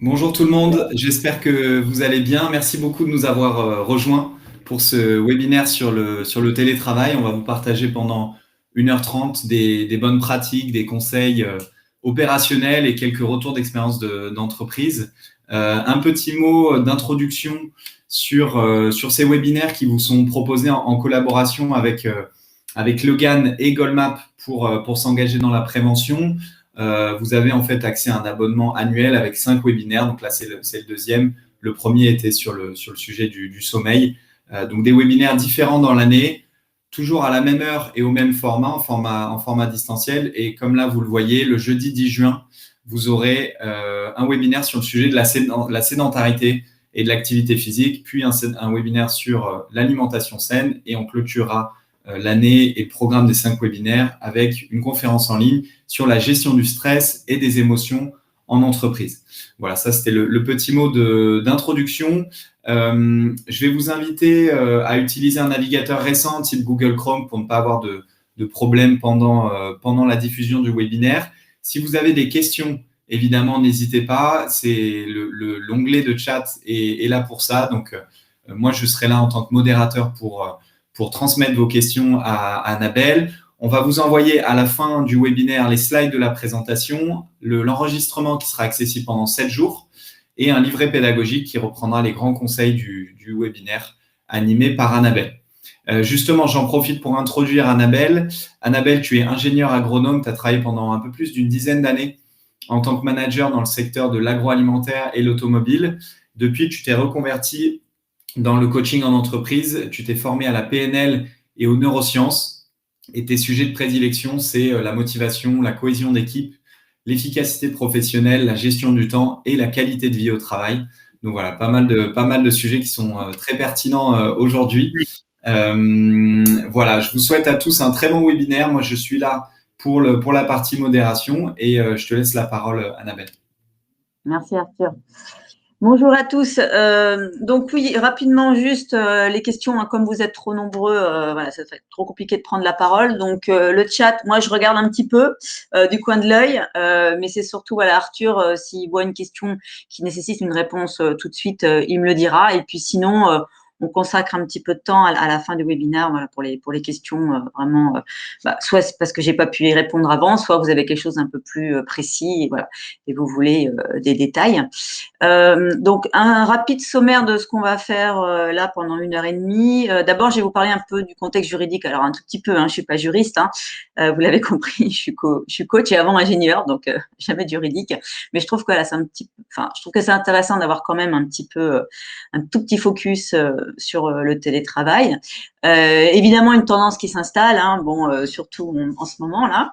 Bonjour tout le monde, j'espère que vous allez bien. Merci beaucoup de nous avoir rejoints pour ce webinaire sur le télétravail. On va vous partager pendant 1h30 des bonnes pratiques, des conseils opérationnels et quelques retours d'expérience d'entreprise. Un petit mot d'introduction sur ces webinaires qui vous sont proposés en collaboration avec Logan et Goldmap pour s'engager dans la prévention. Vous avez en fait accès à un abonnement annuel avec 5 webinaires. Donc là, c'est le deuxième. Le premier était sur le sujet du sommeil. Donc des webinaires différents dans l'année, toujours à la même heure et au même format, en format distanciel. Et comme là, vous le voyez, le jeudi 10 juin, vous aurez un webinaire sur le sujet de la sédentarité et de l'activité physique, puis un webinaire sur l'alimentation saine. Et on clôturera l'année et le programme des 5 webinaires avec une conférence en ligne sur la gestion du stress et des émotions en entreprise. Voilà, ça c'était le petit mot d'introduction. Je vais vous inviter à utiliser un navigateur récent type Google Chrome pour ne pas avoir de problème pendant la diffusion du webinaire. Si vous avez des questions, évidemment, n'hésitez pas. C'est l'onglet de chat est là pour ça. Donc, moi, je serai là en tant que modérateur pour transmettre vos questions à Annabelle. On va vous envoyer à la fin du webinaire les slides de la présentation, l'enregistrement qui sera accessible pendant 7 jours et un livret pédagogique qui reprendra les grands conseils du webinaire animé par Annabelle. Justement, j'en profite pour introduire Annabelle. Annabelle, tu es ingénieure agronome, tu as travaillé pendant un peu plus d'une dizaine d'années en tant que manager dans le secteur de l'agroalimentaire et l'automobile. Depuis, tu t'es reconvertie dans le coaching en entreprise, tu t'es formé à la PNL et aux neurosciences. Et tes sujets de prédilection, c'est la motivation, la cohésion d'équipe, l'efficacité professionnelle, la gestion du temps et la qualité de vie au travail. Donc voilà, pas mal de sujets qui sont très pertinents aujourd'hui. Voilà, je vous souhaite à tous un très bon webinaire. Moi, je suis là pour la partie modération et je te laisse la parole, Annabelle. Merci Arthur. Bonjour à tous. Donc oui, rapidement juste les questions, hein, comme vous êtes trop nombreux, voilà, ça va être trop compliqué de prendre la parole. Donc le chat, moi je regarde un petit peu du coin de l'œil, mais c'est surtout voilà Arthur, s'il voit une question qui nécessite une réponse tout de suite, il me le dira. Et puis sinon, on consacre un petit peu de temps à la fin du webinaire, voilà, pour les questions vraiment. Soit c'est parce que j'ai pas pu y répondre avant, soit vous avez quelque chose d'un peu plus précis, et voilà, et vous voulez des détails. Donc, un rapide sommaire de ce qu'on va faire là pendant 1h30. D'abord, je vais vous parler un peu du contexte juridique. Alors, un tout petit peu, hein, je suis pas juriste, hein, vous l'avez compris, je suis coach et avant ingénieur, donc jamais de juridique. Mais je trouve que là, je trouve que c'est intéressant d'avoir quand même un petit peu, un tout petit focus sur le télétravail. Évidemment, une tendance qui s'installe, hein, bon, surtout en ce moment là.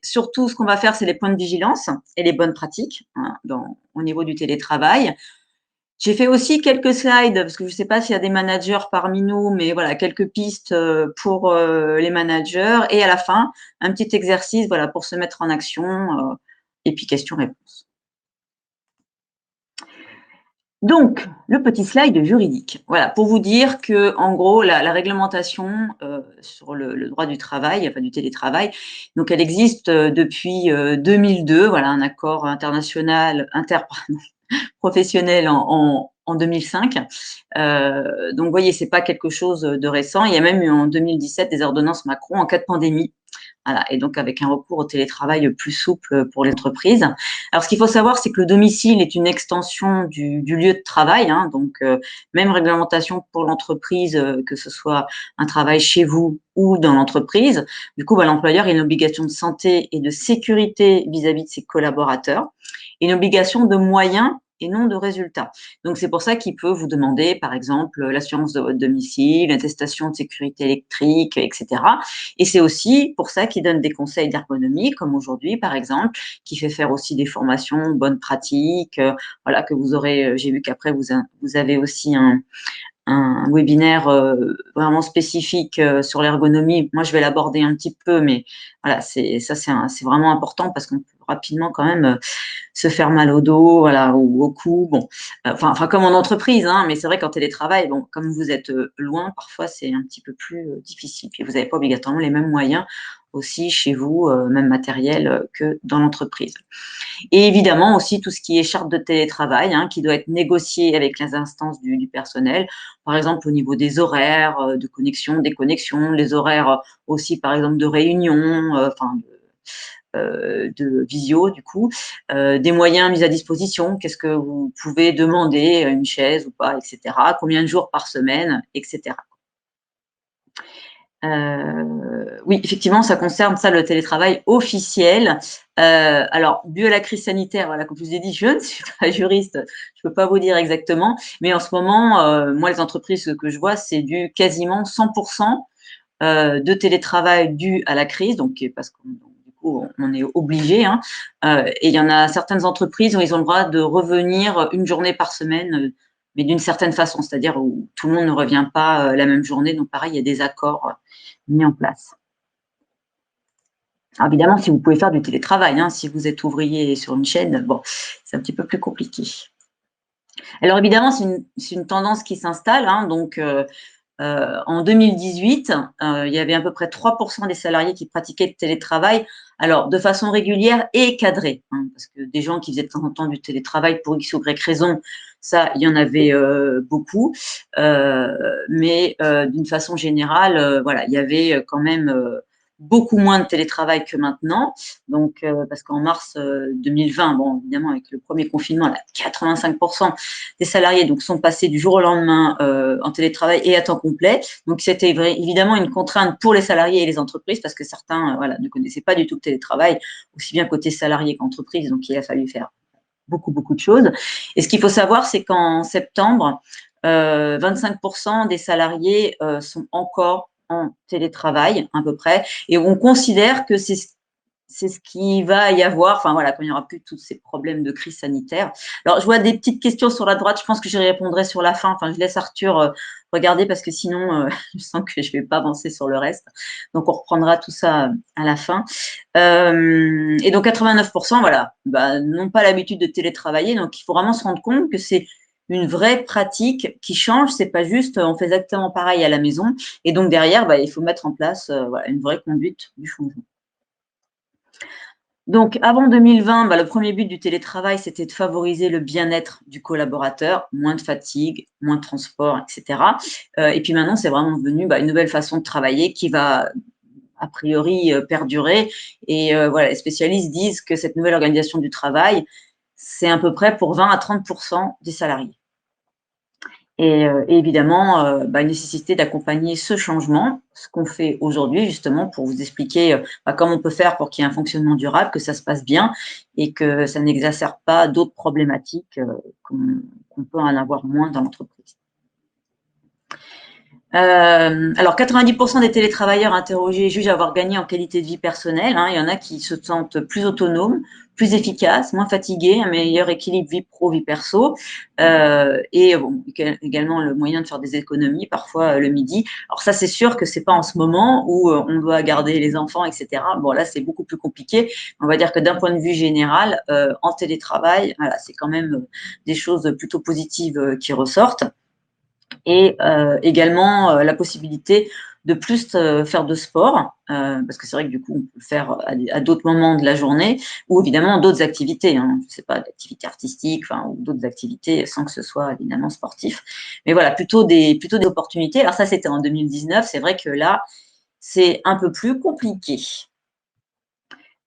Surtout, ce qu'on va faire, c'est les points de vigilance et les bonnes pratiques, hein, au niveau du télétravail. J'ai fait aussi quelques slides, parce que je ne sais pas s'il y a des managers parmi nous, mais voilà, quelques pistes pour les managers. Et à la fin, un petit exercice voilà, pour se mettre en action, et puis questions-réponses. Donc, le petit slide juridique. Voilà, pour vous dire que, en gros, la réglementation sur le droit du travail, enfin du télétravail, donc elle existe depuis 2002. Voilà, un accord international, professionnel en 2005. Donc, vous voyez, c'est pas quelque chose de récent. Il y a même eu en 2017 des ordonnances Macron en cas de pandémie. Voilà, et donc avec un recours au télétravail plus souple pour les entreprises. Alors, ce qu'il faut savoir, c'est que le domicile est une extension du lieu de travail, hein, donc même réglementation pour l'entreprise, que ce soit un travail chez vous ou dans l'entreprise. Du coup, l'employeur a une obligation de santé et de sécurité vis-à-vis de ses collaborateurs, et une obligation de moyens et non de résultats. Donc, c'est pour ça qu'il peut vous demander, par exemple, l'assurance de votre domicile, l'attestation de sécurité électrique, etc. Et c'est aussi pour ça qu'il donne des conseils d'ergonomie, comme aujourd'hui, par exemple, qui fait faire aussi des formations bonnes pratiques, voilà, que vous aurez, j'ai vu qu'après, vous avez aussi un webinaire vraiment spécifique sur l'ergonomie. Moi, je vais l'aborder un petit peu, mais voilà, c'est vraiment important parce qu'on peut rapidement quand même se faire mal au dos, voilà, ou au cou. Bon, enfin comme en entreprise, hein, mais c'est vrai qu'en télétravail, bon, comme vous êtes loin, parfois c'est un petit peu plus difficile. Puis vous n'avez pas obligatoirement les mêmes moyens aussi chez vous, même matériel, que dans l'entreprise. Et évidemment aussi tout ce qui est charte de télétravail, hein, qui doit être négocié avec les instances du personnel, par exemple au niveau des horaires de connexion, déconnexion, les horaires aussi par exemple de réunion, de visio du coup, des moyens mis à disposition, qu'est-ce que vous pouvez demander, une chaise ou pas, etc. Combien de jours par semaine, etc. Oui, effectivement, ça concerne ça, le télétravail officiel. Alors, dû à la crise sanitaire, voilà, comme je vous ai dit, je ne suis pas juriste, je ne peux pas vous dire exactement, mais en ce moment, moi, les entreprises que je vois, c'est du quasiment 100% de télétravail dû à la crise, donc parce qu'on du coup, on est obligé, hein, et il y en a certaines entreprises où ils ont le droit de revenir une journée par semaine, mais d'une certaine façon, c'est-à-dire où tout le monde ne revient pas la même journée. Donc pareil, il y a des accords mis en place. Alors évidemment, si vous pouvez faire du télétravail, hein, si vous êtes ouvrier sur une chaîne, bon, c'est un petit peu plus compliqué. Alors évidemment, c'est une tendance qui s'installe, hein, donc en 2018, il y avait à peu près 3% des salariés qui pratiquaient le télétravail, alors de façon régulière et cadrée, hein, parce que des gens qui faisaient de temps en temps du télétravail pour X ou Y raison, ça, il y en avait beaucoup, mais d'une façon générale, voilà, il y avait quand même beaucoup moins de télétravail que maintenant. Donc, parce qu'en mars 2020, bon, évidemment, avec le premier confinement, là, 85% des salariés donc, sont passés du jour au lendemain en télétravail et à temps complet. Donc, c'était évidemment une contrainte pour les salariés et les entreprises parce que certains voilà, ne connaissaient pas du tout le télétravail, aussi bien côté salarié qu'entreprise. Donc, il a fallu faire beaucoup de choses. Et ce qu'il faut savoir, c'est qu'en septembre, 25% des salariés sont encore en télétravail à peu près, et on considère que c'est ce qui va y avoir, enfin voilà, quand il n'y aura plus tous ces problèmes de crise sanitaire. Alors, je vois des petites questions sur la droite, je pense que j'y répondrai sur la fin. Enfin, je laisse Arthur regarder parce que sinon, je sens que je ne vais pas avancer sur le reste. Donc, on reprendra tout ça à la fin. Et donc, 89%, voilà, bah, n'ont pas l'habitude de télétravailler. Donc, il faut vraiment se rendre compte que c'est une vraie pratique qui change. C'est pas juste on fait exactement pareil à la maison. Et donc, derrière, bah, il faut mettre en place voilà, une vraie conduite du changement. Donc, avant 2020, bah, le premier but du télétravail, c'était de favoriser le bien-être du collaborateur, moins de fatigue, moins de transport, etc. Et puis maintenant, c'est vraiment devenu une nouvelle façon de travailler qui va, a priori, perdurer. Et voilà, les spécialistes disent que cette nouvelle organisation du travail, c'est à peu près pour 20 à 30% des salariés. Et évidemment, une nécessité d'accompagner ce changement, ce qu'on fait aujourd'hui justement pour vous expliquer comment on peut faire pour qu'il y ait un fonctionnement durable, que ça se passe bien et que ça n'exacerbe pas d'autres problématiques qu'on peut en avoir moins dans l'entreprise. Alors 90% des télétravailleurs interrogés jugent avoir gagné en qualité de vie personnelle, hein. Il y en a qui se sentent plus autonomes, plus efficaces, moins fatigués, un meilleur équilibre vie pro, vie perso, et bon, également le moyen de faire des économies, parfois le midi. Alors ça, c'est sûr que c'est pas en ce moment où on doit garder les enfants, etc. Bon, là, c'est beaucoup plus compliqué. On va dire que d'un point de vue général, en télétravail, voilà, c'est quand même des choses plutôt positives qui ressortent. Et également la possibilité de plus faire de sport, parce que c'est vrai que du coup, on peut le faire à d'autres moments de la journée, ou évidemment d'autres activités, hein, je ne sais pas, d'activités artistiques, ou d'autres activités sans que ce soit évidemment sportif. Mais voilà, plutôt des opportunités. Alors ça, c'était en 2019. C'est vrai que là, c'est un peu plus compliqué.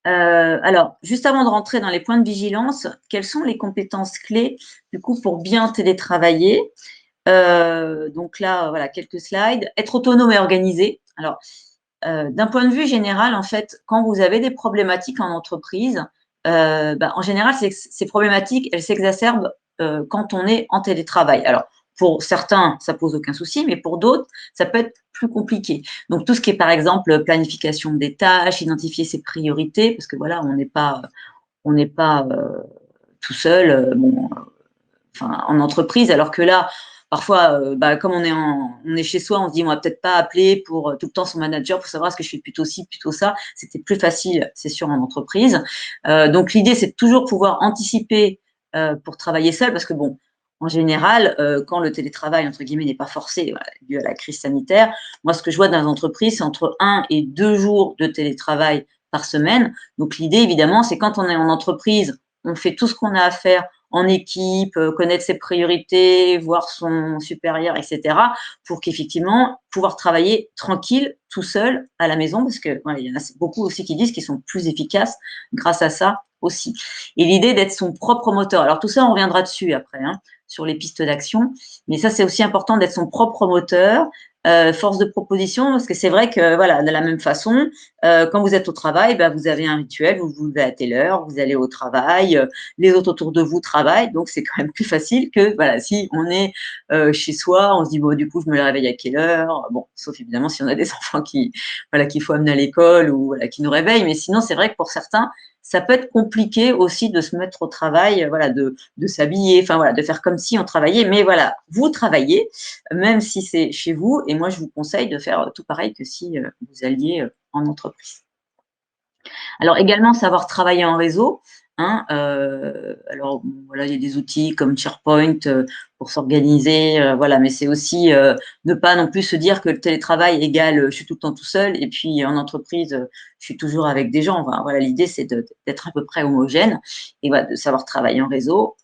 Alors, juste avant de rentrer dans les points de vigilance, quelles sont les compétences clés du coup pour bien télétravailler? Donc là, voilà, quelques slides. Être autonome et organisé. Alors, d'un point de vue général, en fait, quand vous avez des problématiques en entreprise, en général, ces problématiques, elles s'exacerbent quand on est en télétravail. Alors, pour certains, ça pose aucun souci, mais pour d'autres, ça peut être plus compliqué. Donc, tout ce qui est, par exemple, planification des tâches, identifier ses priorités, parce que voilà, on n'est pas tout seul, en entreprise, alors que là, parfois, comme on est chez soi, on se dit, on va peut-être pas appeler pour tout le temps son manager pour savoir est-ce que je fais plutôt ci, plutôt ça. C'était plus facile, c'est sûr, en entreprise. Donc, l'idée, c'est de toujours pouvoir anticiper pour travailler seul parce que, bon, en général, quand le télétravail, entre guillemets, n'est pas forcé, voilà, dû à la crise sanitaire, moi, ce que je vois dans les entreprises, c'est entre 1 et 2 jours de télétravail par semaine. Donc, l'idée, évidemment, c'est quand on est en entreprise, on fait tout ce qu'on a à faire en équipe, connaître ses priorités, voir son supérieur, etc., pour qu'effectivement, pouvoir travailler tranquille, tout seul, à la maison, parce que voilà, il y en a beaucoup aussi qui disent qu'ils sont plus efficaces grâce à ça aussi. Et l'idée d'être son propre moteur. Alors tout ça, on reviendra dessus après, hein, sur les pistes d'action, mais ça, c'est aussi important d'être son propre moteur, force de proposition, parce que c'est vrai que, voilà, de la même façon, quand vous êtes au travail, vous avez un rituel, vous vous levez à telle heure, vous allez au travail, les autres autour de vous travaillent, donc c'est quand même plus facile que, voilà, si on est chez soi, on se dit, bon, du coup, je me réveille à quelle heure? Bon, sauf évidemment si on a des enfants qui, voilà, qu'il faut amener à l'école ou voilà, qui nous réveillent, mais sinon, c'est vrai que pour certains, ça peut être compliqué aussi de se mettre au travail, voilà, de s'habiller, enfin voilà, de faire comme si on travaillait, mais voilà, vous travaillez, même si c'est chez vous, et moi je vous conseille de faire tout pareil que si vous alliez en entreprise. Alors également savoir travailler en réseau. Hein, alors voilà, il y a des outils comme SharePoint pour s'organiser, voilà, mais c'est aussi ne pas non plus se dire que le télétravail égale je suis tout le temps tout seul et puis en entreprise je suis toujours avec des gens. Enfin, voilà, l'idée c'est d'être à peu près homogène et voilà, de savoir travailler en réseau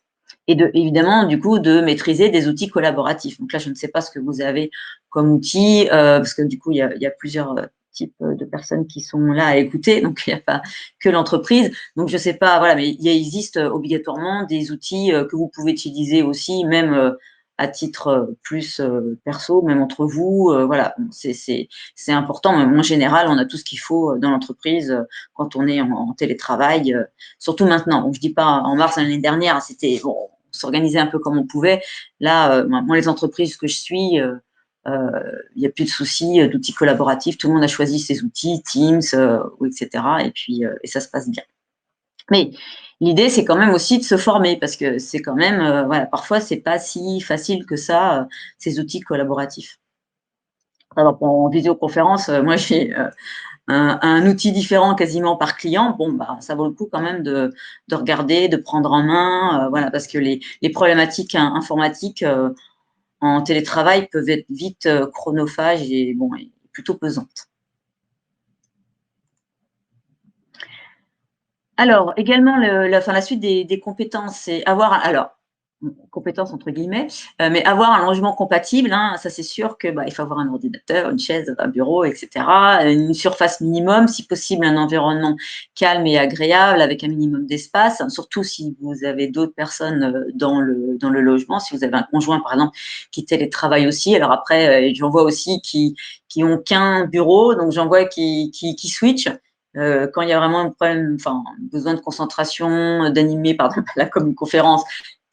et de évidemment du coup de maîtriser des outils collaboratifs. Donc là, je ne sais pas ce que vous avez comme outil parce que du coup il y a plusieurs types de personnes qui sont là à écouter, donc il n'y a pas que l'entreprise. Donc je ne sais pas, voilà, mais il existe obligatoirement des outils que vous pouvez utiliser aussi, même à titre plus perso, même entre vous, voilà, c'est important. Mais en général, on a tout ce qu'il faut dans l'entreprise quand on est en télétravail, surtout maintenant. Donc, je dis pas en mars l'année dernière, c'était bon, on s'organisait un peu comme on pouvait. Là, moi, les entreprises que je suis, il n'y a plus de soucis d'outils collaboratifs. Tout le monde a choisi ses outils, Teams, etc. Et puis, et ça se passe bien. Mais l'idée, c'est quand même aussi de se former parce que c'est quand même, voilà, parfois, c'est pas si facile que ça, ces outils collaboratifs. Alors, en visioconférence, moi, j'ai un outil différent quasiment par client. Bon, ça vaut le coup quand même de regarder, de prendre en main, voilà, parce que les problématiques informatiques en télétravail peuvent être vite chronophages et bon, et plutôt pesantes. Alors, également, la suite des compétences, c'est avoir, alors, compétences entre guillemets, mais avoir un logement compatible, hein, ça c'est sûr que il faut avoir un ordinateur, une chaise, un bureau, etc. Une surface minimum, si possible un environnement calme et agréable avec un minimum d'espace, surtout si vous avez d'autres personnes dans le logement, si vous avez un conjoint par exemple qui télétravaille aussi. Alors après, j'en vois aussi qui ont qu'un bureau, donc j'en vois qui switchent. Quand il y a vraiment un problème, enfin, besoin de concentration, d'animer, par exemple, là, comme une conférence,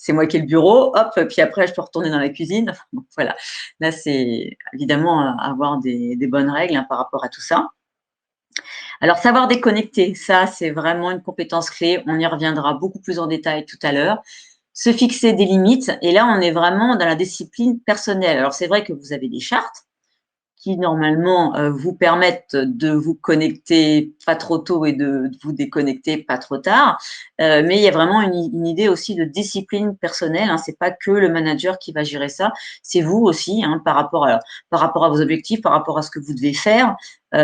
c'est moi qui ai le bureau, hop, puis après, je peux retourner dans la cuisine. Enfin, bon, voilà. Là, c'est évidemment avoir des bonnes règles par rapport à tout ça. Alors, savoir déconnecter, ça, c'est vraiment une compétence clé. On y reviendra beaucoup plus en détail tout à l'heure. Se fixer des limites. Et là, on est vraiment dans la discipline personnelle. Alors, c'est vrai que vous avez des chartes qui normalement vous permettent de vous connecter pas trop tôt et de vous déconnecter pas trop tard. Mais il y a vraiment une idée aussi de discipline personnelle. Hein. C'est pas que le manager qui va gérer ça, c'est vous aussi, hein, par rapport à vos objectifs, par rapport à ce que vous devez faire.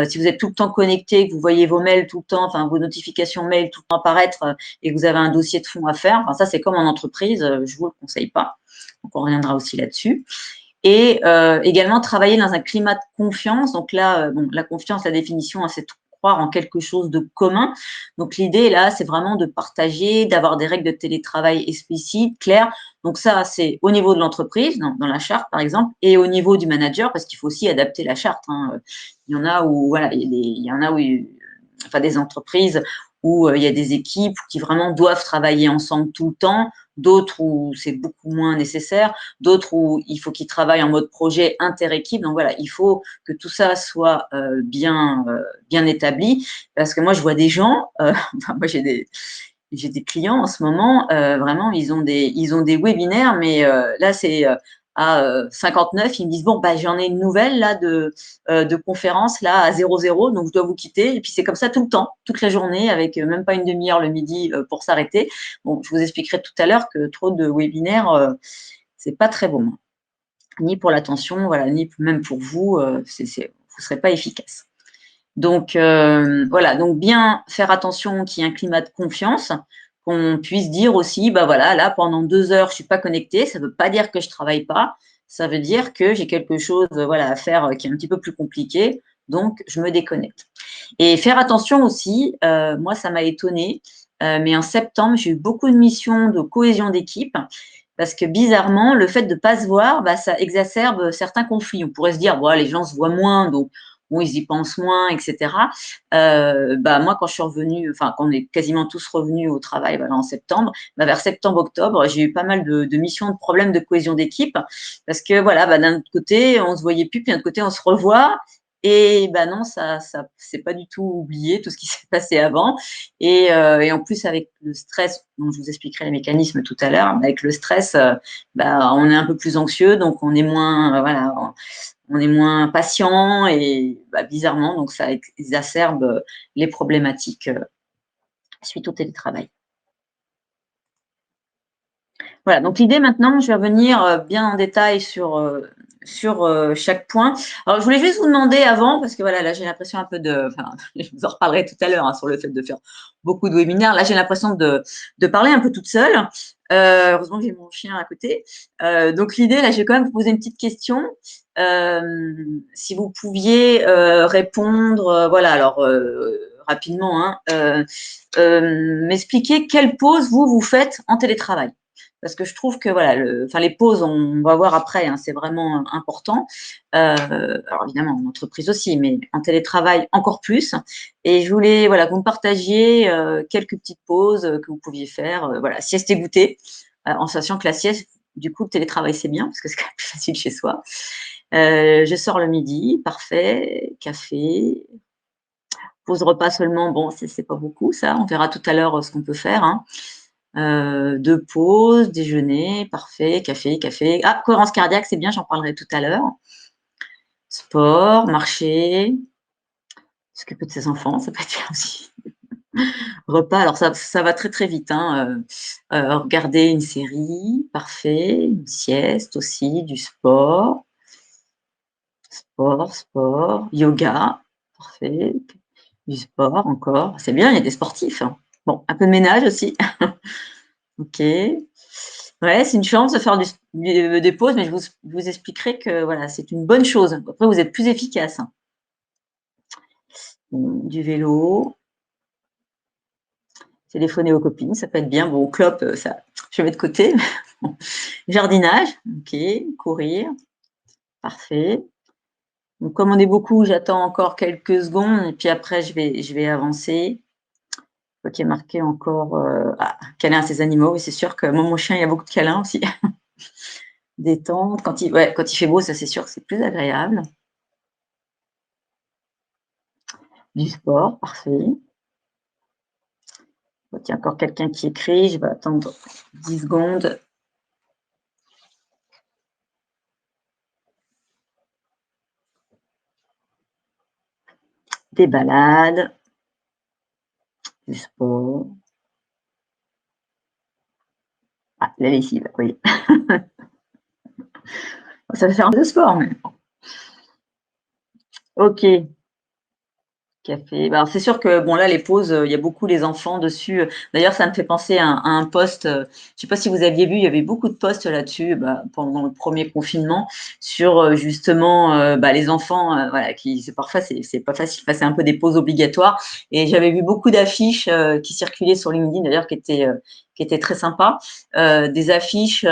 Si vous êtes tout le temps connecté, que vous voyez vos mails tout le temps, enfin vos notifications mails tout le temps apparaître et que vous avez un dossier de fond à faire, enfin ça c'est comme en entreprise, je vous le conseille pas. Donc on reviendra aussi là-dessus. Et également travailler dans un climat de confiance. Donc là, bon, la confiance, la définition, hein, c'est de croire en quelque chose de commun. Donc l'idée là, c'est vraiment de partager, d'avoir des règles de télétravail explicites, claires. Donc ça, c'est au niveau de l'entreprise, dans la charte par exemple, et au niveau du manager, parce qu'il faut aussi adapter la charte. Hein. Il y en a où, voilà, il y en a où, enfin des entreprises où il y a des équipes qui vraiment doivent travailler ensemble tout le temps, d'autres où c'est beaucoup moins nécessaire, d'autres où il faut qu'ils travaillent en mode projet inter-équipe. Donc voilà, il faut que tout ça soit bien établi, parce que moi je vois des gens, enfin, moi j'ai des clients en ce moment, vraiment ils ont des webinaires, mais là c'est à 59, ils me disent bon bah j'en ai une nouvelle là de conférence là à 00, donc je dois vous quitter. Et puis c'est comme ça tout le temps, toute la journée, avec même pas une demi-heure le midi pour s'arrêter. Bon, je vous expliquerai tout à l'heure que trop de webinaires, c'est pas très bon, ni pour l'attention, voilà, ni même pour vous, vous serez pas efficace. Donc voilà, donc bien faire attention qu'il y ait un climat de confiance, qu'on puisse dire aussi, bah voilà, là pendant 2 heures, je suis pas connectée, ça veut pas dire que je travaille pas, ça veut dire que j'ai quelque chose, voilà, à faire qui est un petit peu plus compliqué, donc je me déconnecte. Et faire attention aussi, moi ça m'a étonnée, mais en septembre, j'ai eu beaucoup de missions de cohésion d'équipe parce que bizarrement, le fait de ne pas se voir, bah, ça exacerbe certains conflits. On pourrait se dire, bon, les gens se voient moins, donc bon, ils y pensent moins, etc. Bah, moi, quand je suis revenue, enfin, quand on est quasiment tous revenus au travail voilà, en septembre, bah, vers septembre-octobre, j'ai eu pas mal de missions, de problèmes de cohésion d'équipe parce que voilà, bah, d'un côté, on se voyait plus, puis d'un côté, on se revoit. Et ben non, ça c'est pas du tout oublié tout ce qui s'est passé avant. Et en plus, avec le stress, dont je vous expliquerai les mécanismes tout à l'heure, avec le stress, bah, on est un peu plus anxieux, donc on est moins, voilà, on est moins patient et bah, bizarrement, donc ça exacerbe les problématiques suite au télétravail. Voilà, donc l'idée maintenant, je vais revenir bien en détail sur chaque point. Alors, je voulais juste vous demander avant, parce que voilà, là, j'ai l'impression un peu de, enfin, je vous en reparlerai tout à l'heure hein, sur le fait de faire beaucoup de webinaires. Là, j'ai l'impression de parler un peu toute seule. Heureusement que j'ai mon chien à côté. Donc, l'idée, là, je vais quand même vous poser une petite question. Si vous pouviez répondre, voilà, alors rapidement, hein, m'expliquer quelle pause vous faites en télétravail. Parce que je trouve que voilà, enfin les pauses, on va voir après, hein, c'est vraiment important. Alors évidemment en entreprise aussi, mais en télétravail encore plus. Et je voulais voilà que vous me partagiez quelques petites pauses que vous pouviez faire. Voilà, sieste et goûter, en sachant que la sieste, du coup, le télétravail c'est bien parce que c'est quand même plus facile chez soi. Je sors le midi, parfait, café. Pause repas seulement, bon, c'est pas beaucoup ça. On verra tout à l'heure ce qu'on peut faire. Hein. 2 pauses, déjeuner, parfait, café, café. Ah, cohérence cardiaque, c'est bien, j'en parlerai tout à l'heure. Sport, marcher, s'occuper de ses enfants, ça peut être bien aussi. Repas, alors ça va très très vite. Hein. Regarder une série, parfait. Une sieste aussi, du sport. Sport, yoga, parfait. Du sport encore. C'est bien, il y a des sportifs. Hein. Bon, un peu de ménage aussi. Ok. Ouais, c'est une chance de faire des pauses, mais je vous expliquerai que voilà, c'est une bonne chose. Après, vous êtes plus efficace. Hein. Du vélo, téléphoner aux copines, ça peut être bien. Bon, clope, ça, je mets de côté. Jardinage, ok. Courir, parfait. Donc, comme on est beaucoup, j'attends encore quelques secondes et puis après, je vais avancer. Ok, marqué encore câlin à ses animaux. Oui, c'est sûr que moi, mon chien, il y a beaucoup de câlins aussi. Détente. Quand il fait beau, ça, c'est sûr que c'est plus agréable. Du sport, parfait. Il y a encore quelqu'un qui écrit. Je vais attendre 10 secondes. Des balades. Du sport. Ah, la lessive, oui. Ça va faire un peu de sport, mais. Ok. Café. Alors, c'est sûr que bon là les pauses, il y a beaucoup les enfants dessus. D'ailleurs, ça me fait penser à un post. Je ne sais pas si vous aviez vu, il y avait beaucoup de posts là-dessus pendant le premier confinement sur justement les enfants. Voilà, qui parfois c'est pas facile. Enfin, c'est un peu des pauses obligatoires. Et j'avais vu beaucoup d'affiches qui circulaient sur LinkedIn d'ailleurs qui étaient très sympas. Des affiches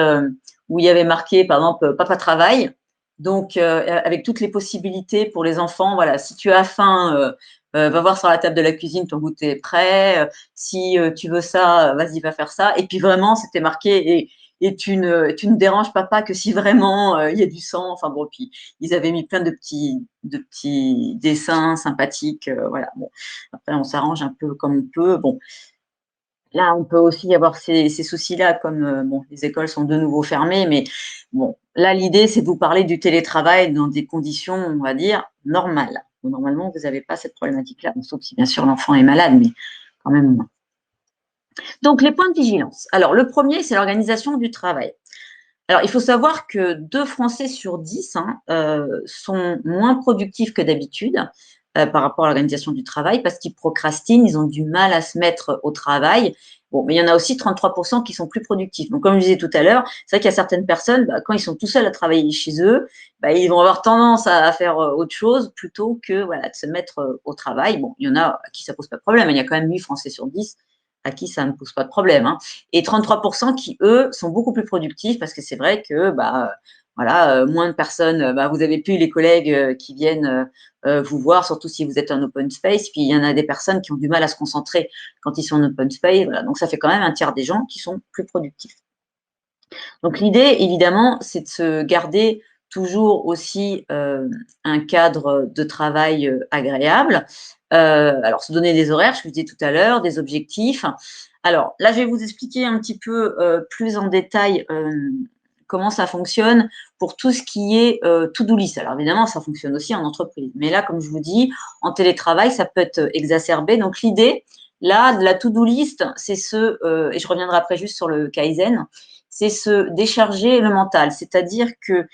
où il y avait marqué par exemple papa travaille. Donc avec toutes les possibilités pour les enfants. Voilà, si tu as faim. Va voir sur la table de la cuisine, ton goûter est prêt. Si tu veux ça, vas-y, va faire ça. Et puis vraiment, c'était marqué et tu ne déranges papa que si vraiment il y a du sang. Enfin bon, puis ils avaient mis plein de petits dessins sympathiques. Voilà. Bon, après on s'arrange un peu comme on peut. Bon, là, on peut aussi avoir ces soucis-là, comme bon, les écoles sont de nouveau fermées, mais bon, là, l'idée, c'est de vous parler du télétravail dans des conditions, on va dire, normales. Normalement, vous n'avez pas cette problématique-là, sauf si bien sûr l'enfant est malade, mais quand même moins. Donc, les points de vigilance. Alors, le premier, c'est l'organisation du travail. Alors, il faut savoir que 2 Français sur 10 sont moins productifs que d'habitude par rapport à l'organisation du travail parce qu'ils procrastinent, ils ont du mal à se mettre au travail. Bon, mais il y en a aussi 33% qui sont plus productifs. Donc, comme je disais tout à l'heure, c'est vrai qu'il y a certaines personnes, quand ils sont tout seuls à travailler chez eux, ils vont avoir tendance à faire autre chose plutôt que voilà, de se mettre au travail. Bon, il y en a à qui ça pose pas de problème. Il y a quand même 8 Français sur 10 à qui ça ne pose pas de problème. Et 33% qui, eux, sont beaucoup plus productifs parce que c'est vrai que voilà, moins de personnes, vous avez plus les collègues qui viennent vous voir, surtout si vous êtes en open space. Puis il y en a des personnes qui ont du mal à se concentrer quand ils sont en open space. Voilà. Donc ça fait quand même un tiers des gens qui sont plus productifs. Donc l'idée, évidemment, c'est de se garder toujours aussi un cadre de travail agréable. Alors, se donner des horaires, je vous disais tout à l'heure, des objectifs. Alors, là, je vais vous expliquer un petit peu plus en détail comment ça fonctionne pour tout ce qui est to-do list. Alors, évidemment, ça fonctionne aussi en entreprise. Mais là, comme je vous dis, en télétravail, ça peut être exacerbé. Donc, l'idée, là, de la to-do list, c'est et je reviendrai après juste sur le Kaizen, c'est se décharger le mental. C'est-à-dire que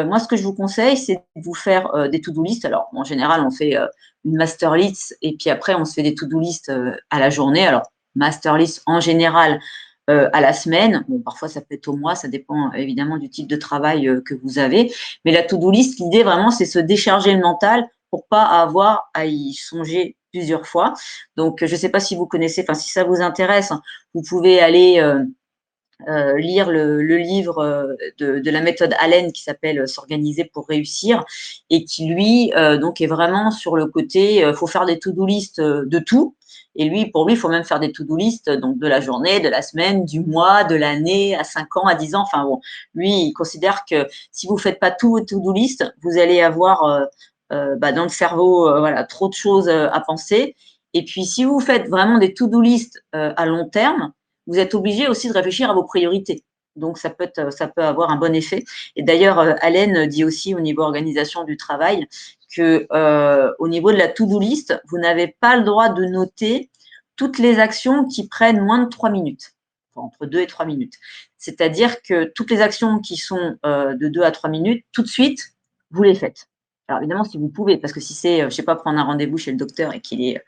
moi, ce que je vous conseille, c'est de vous faire des to-do list. Alors, en général, on fait une master list et puis après, on se fait des to-do list à la journée. Alors, master list en général à la semaine. Bon, parfois, ça peut être au mois, ça dépend évidemment du type de travail que vous avez. Mais la to-do list, l'idée vraiment, c'est se décharger le mental pour pas avoir à y songer plusieurs fois. Donc, je ne sais pas si vous connaissez, enfin, si ça vous intéresse, vous pouvez aller lire le livre de la méthode Allen qui s'appelle S'organiser pour réussir et qui lui donc est vraiment sur le côté faut faire des to-do list de tout et lui pour lui il faut même faire des to-do list donc de la journée, de la semaine, du mois, de l'année, à 5 ans, à 10 ans. Enfin bon, lui il considère que si vous faites pas tout vos to-do list, vous allez avoir dans le cerveau voilà trop de choses à penser. Et puis si vous faites vraiment des to-do list à long terme, vous êtes obligé aussi de réfléchir à vos priorités. Donc, ça peut avoir un bon effet. Et d'ailleurs, Allen dit aussi au niveau organisation du travail que au niveau de la to-do list, vous n'avez pas le droit de noter toutes les actions qui prennent moins de 3 minutes, enfin, entre 2 et 3 minutes. C'est-à-dire que toutes les actions qui sont de 2 à 3 minutes, tout de suite, vous les faites. Alors évidemment, si vous pouvez, parce que si c'est, je ne sais pas, prendre un rendez-vous chez le docteur et qu'il est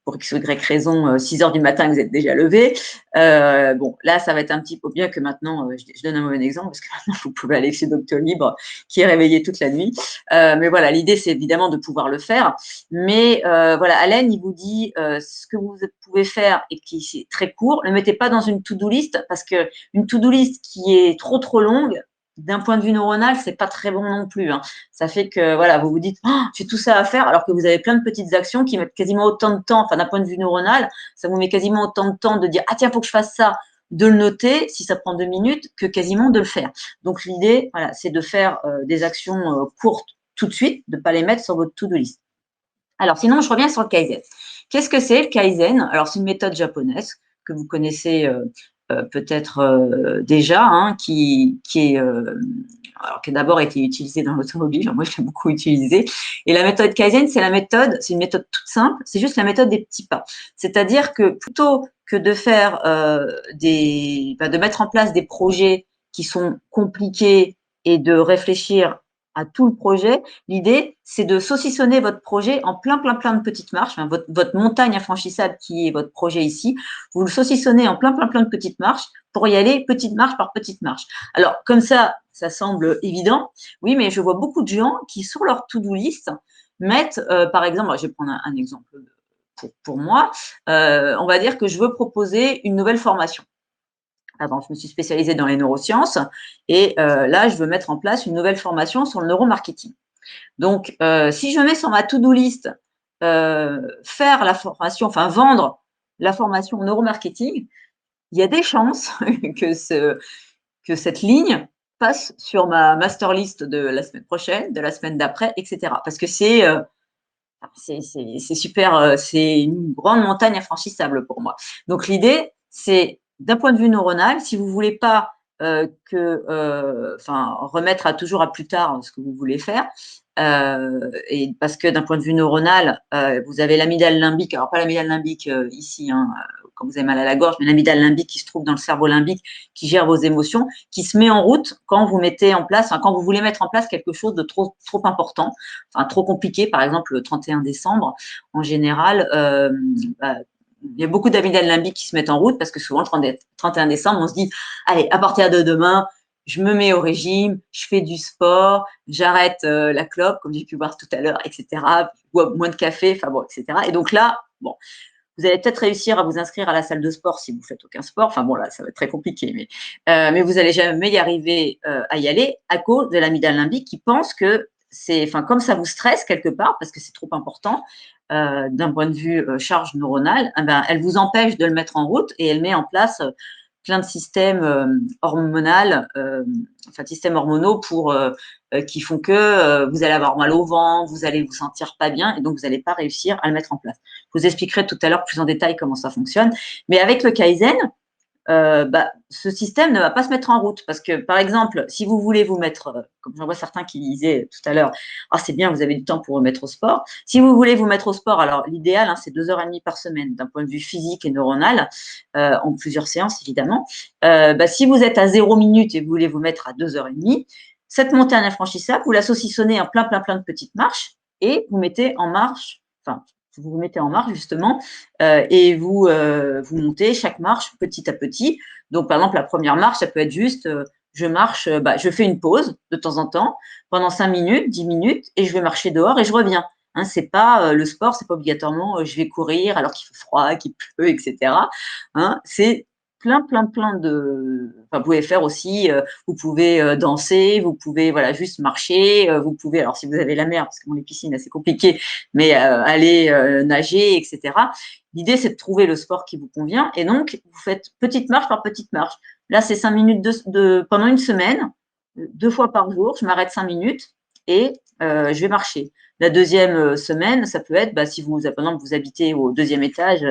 pour X ou Y raison, 6 heures du matin, vous êtes déjà levé. Bon, là, ça va être un petit peu bien que maintenant, je donne un mauvais exemple, parce que maintenant, vous pouvez aller chez Docteur Libre, qui est réveillé toute la nuit. Mais voilà, l'idée, c'est évidemment de pouvoir le faire. Mais voilà, Allen, il vous dit ce que vous pouvez faire et qui c'est très court, ne le mettez pas dans une to-do list, parce qu'une to-do list qui est trop longue, d'un point de vue neuronal, c'est pas très bon non plus. Ça fait que voilà, vous vous dites, oh, j'ai tout ça à faire, alors que vous avez plein de petites actions qui mettent quasiment autant de temps. Enfin, d'un point de vue neuronal, ça vous met quasiment autant de temps de dire, ah tiens, faut que je fasse ça, de le noter, si ça prend 2 minutes, que quasiment de le faire. Donc l'idée, voilà, c'est de faire des actions courtes tout de suite, de pas les mettre sur votre to-do list. Alors sinon, je reviens sur le Kaizen. Qu'est-ce que c'est le Kaizen? Alors c'est une méthode japonaise que vous connaissez peut-être déjà, qui a d'abord été utilisée dans l'automobile. Moi, je l'ai beaucoup utilisée. Et la méthode Kaizen, c'est une méthode toute simple. C'est juste la méthode des petits pas. C'est-à-dire que plutôt que de faire de mettre en place des projets qui sont compliqués et de réfléchir à tout le projet, l'idée, c'est de saucissonner votre projet en plein de petites marches. Enfin, votre montagne infranchissable qui est votre projet ici, vous le saucissonnez en plein de petites marches pour y aller petite marche par petite marche. Alors, comme ça semble évident, oui, mais je vois beaucoup de gens qui, sur leur to-do list, mettent, par exemple, je vais prendre un exemple pour moi, on va dire que je veux proposer une nouvelle formation. Avant, je me suis spécialisée dans les neurosciences et là, je veux mettre en place une nouvelle formation sur le neuromarketing. Donc, si je mets sur ma to-do list faire la formation, enfin vendre la formation neuromarketing, il y a des chances que cette ligne passe sur ma master list de la semaine prochaine, de la semaine d'après, etc. Parce que c'est super, c'est une grande montagne infranchissable pour moi. Donc l'idée, c'est d'un point de vue neuronal, si vous ne voulez pas remettre toujours à plus tard ce que vous voulez faire, et parce que d'un point de vue neuronal, vous avez l'amygdale limbique, alors pas l'amygdale limbique ici, hein, quand vous avez mal à la gorge, mais l'amygdale limbique qui se trouve dans le cerveau limbique, qui gère vos émotions, qui se met en route quand vous mettez en place, quand vous voulez mettre en place quelque chose de trop important, trop compliqué, par exemple le 31 décembre, en général, il y a beaucoup d'amygdales limbiques qui se mettent en route parce que souvent, le 31 décembre, on se dit, allez, à partir de demain, je me mets au régime, je fais du sport, j'arrête la clope, comme j'ai pu voir tout à l'heure, etc. Je bois moins de café, enfin bon, etc. Et donc là, bon, vous allez peut-être réussir à vous inscrire à la salle de sport si vous ne faites aucun sport. Enfin bon, là, ça va être très compliqué, mais vous n'allez jamais y arriver à y aller à cause de l'amygdale limbique qui pense que comme ça vous stresse quelque part parce que c'est trop important d'un point de vue charge neuronale, elle vous empêche de le mettre en route et elle met en place plein de systèmes systèmes hormonaux qui font que vous allez avoir mal au ventre, vous allez vous sentir pas bien et donc vous n'allez pas réussir à le mettre en place. Je vous expliquerai tout à l'heure plus en détail comment ça fonctionne. Mais avec le Kaizen, ce système ne va pas se mettre en route parce que, par exemple, si vous voulez vous mettre, comme j'en vois certains qui disaient tout à l'heure, c'est bien, vous avez du temps pour vous mettre au sport. Si vous voulez vous mettre au sport, alors l'idéal, c'est 2h30 par semaine d'un point de vue physique et neuronal, en plusieurs séances évidemment. Si vous êtes à 0 minute et vous voulez vous mettre à 2h30, cette montée en infranchissable, vous la saucissonnez en plein de petites marches et vous mettez en marche, vous vous mettez en marche justement et vous montez chaque marche petit à petit. Donc, par exemple, la première marche, ça peut être juste je marche, je fais une pause de temps en temps pendant 5 minutes, 10 minutes et je vais marcher dehors et je reviens. Hein, c'est pas le sport, c'est pas obligatoirement je vais courir alors qu'il fait froid, qu'il pleut, etc. Hein, c'est plein de. Vous pouvez faire aussi, vous pouvez danser, vous pouvez juste marcher, vous pouvez, alors si vous avez la mer, parce que les piscines, c'est compliqué, mais aller nager, etc. L'idée, c'est de trouver le sport qui vous convient et donc vous faites petite marche par petite marche. Là, c'est 5 minutes pendant une semaine, 2 fois par jour, je m'arrête 5 minutes et je vais marcher. La deuxième semaine, ça peut être, si vous, par exemple, vous habitez au 2e étage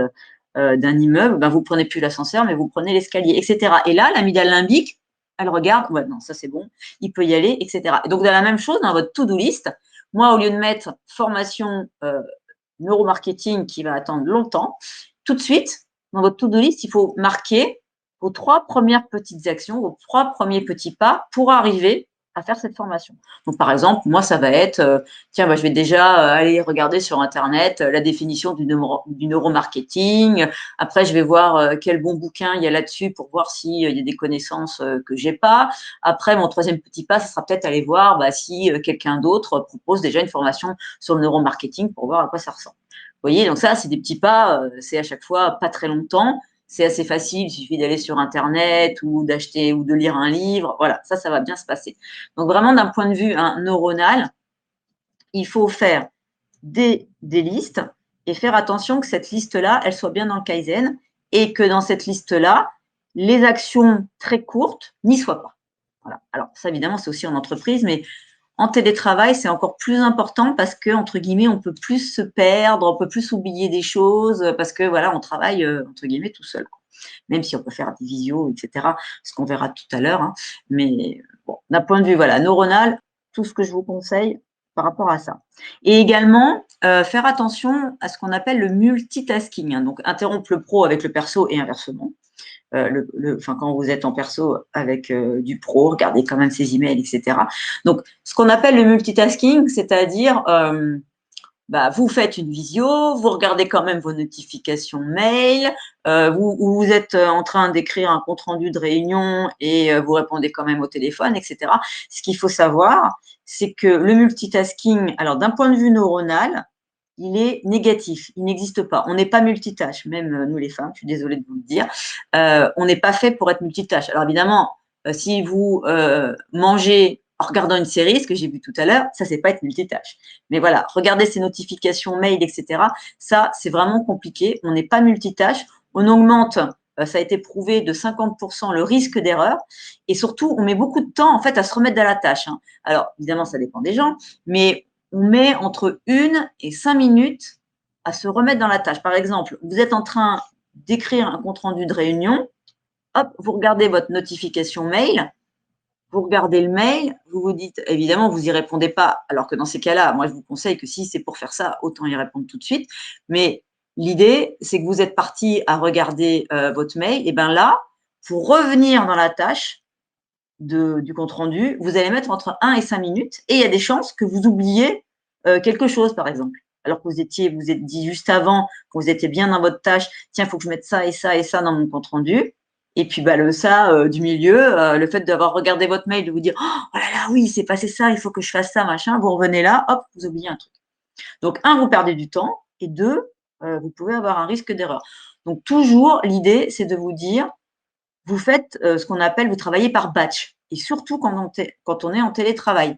d'un immeuble, vous ne prenez plus l'ascenseur, mais vous prenez l'escalier, etc. Et là, l'amygdale limbique, elle regarde, ouais, non, ça c'est bon, il peut y aller, etc. Et donc, dans la même chose, dans votre to-do list, moi, au lieu de mettre formation neuromarketing qui va attendre longtemps, tout de suite, dans votre to-do list, il faut marquer vos 3 premières petites actions, vos 3 premiers petits pas pour arriver à faire cette formation. Donc, par exemple, moi, ça va être, je vais déjà aller regarder sur Internet la définition du neuromarketing. Après, je vais voir quel bon bouquin il y a là-dessus pour voir s'il y a des connaissances que je n'ai pas. Après, mon 3e petit pas, ce sera peut-être aller voir si quelqu'un d'autre propose déjà une formation sur le neuromarketing pour voir à quoi ça ressemble. Vous voyez, donc ça, c'est des petits pas, c'est à chaque fois pas très longtemps. C'est assez facile, il suffit d'aller sur Internet ou d'acheter ou de lire un livre. Voilà, ça va bien se passer. Donc, vraiment, d'un point de vue neuronal, il faut faire des listes et faire attention que cette liste-là, elle soit bien dans le Kaizen et que dans cette liste-là, les actions très courtes n'y soient pas. Voilà. Alors, ça, évidemment, c'est aussi en entreprise, mais en télétravail, c'est encore plus important parce que, entre guillemets, on peut plus se perdre, on peut plus oublier des choses parce que, on travaille, entre guillemets, tout seul. Même si on peut faire des visios, etc., ce qu'on verra tout à l'heure. Hein. Mais bon, d'un point de vue neuronal, tout ce que je vous conseille par rapport à ça. Et également, faire attention à ce qu'on appelle le multitasking. Hein. Donc, interrompre le pro avec le perso et inversement. Quand vous êtes en perso avec du pro, regardez quand même ses emails, etc. Donc, ce qu'on appelle le multitasking, c'est-à-dire vous faites une visio, vous regardez quand même vos notifications mail, vous êtes en train d'écrire un compte-rendu de réunion et vous répondez quand même au téléphone, etc. Ce qu'il faut savoir, c'est que le multitasking, alors d'un point de vue neuronal, il est négatif, il n'existe pas. On n'est pas multitâche, même nous les femmes, je suis désolée de vous le dire. On n'est pas fait pour être multitâche. Alors évidemment, si vous mangez en regardant une série, ce que j'ai vu tout à l'heure, ça, c'est pas être multitâche. Mais voilà, regarder ses notifications, mails, etc., ça, c'est vraiment compliqué. On n'est pas multitâche. On augmente, ça a été prouvé, de 50% le risque d'erreur. Et surtout, on met beaucoup de temps, en fait, à se remettre dans la tâche. Hein. Alors, évidemment, ça dépend des gens, mais on met entre 1 et 5 minutes à se remettre dans la tâche. Par exemple, vous êtes en train d'écrire un compte-rendu de réunion, hop, vous regardez votre notification mail, vous regardez le mail, vous vous dites, évidemment, vous n'y répondez pas, alors que dans ces cas-là, moi, je vous conseille que si c'est pour faire ça, autant y répondre tout de suite. Mais l'idée, c'est que vous êtes parti à regarder votre mail, et bien là, pour revenir dans la tâche du compte-rendu, vous allez mettre entre 1 et 5 minutes, et il y a des chances que vous oubliez quelque chose, par exemple. Alors que vous êtes dit juste avant, que vous étiez bien dans votre tâche, tiens, il faut que je mette ça et ça et ça dans mon compte-rendu. Et puis, le ça du milieu, le fait d'avoir regardé votre mail, de vous dire, oh là là, oui, c'est passé ça, il faut que je fasse ça, machin, vous revenez là, hop, vous oubliez un truc. Donc, un, vous perdez du temps, et deux, vous pouvez avoir un risque d'erreur. Donc, toujours, l'idée, c'est de vous dire, vous faites ce qu'on appelle, vous travaillez par batch, et surtout quand on est en télétravail.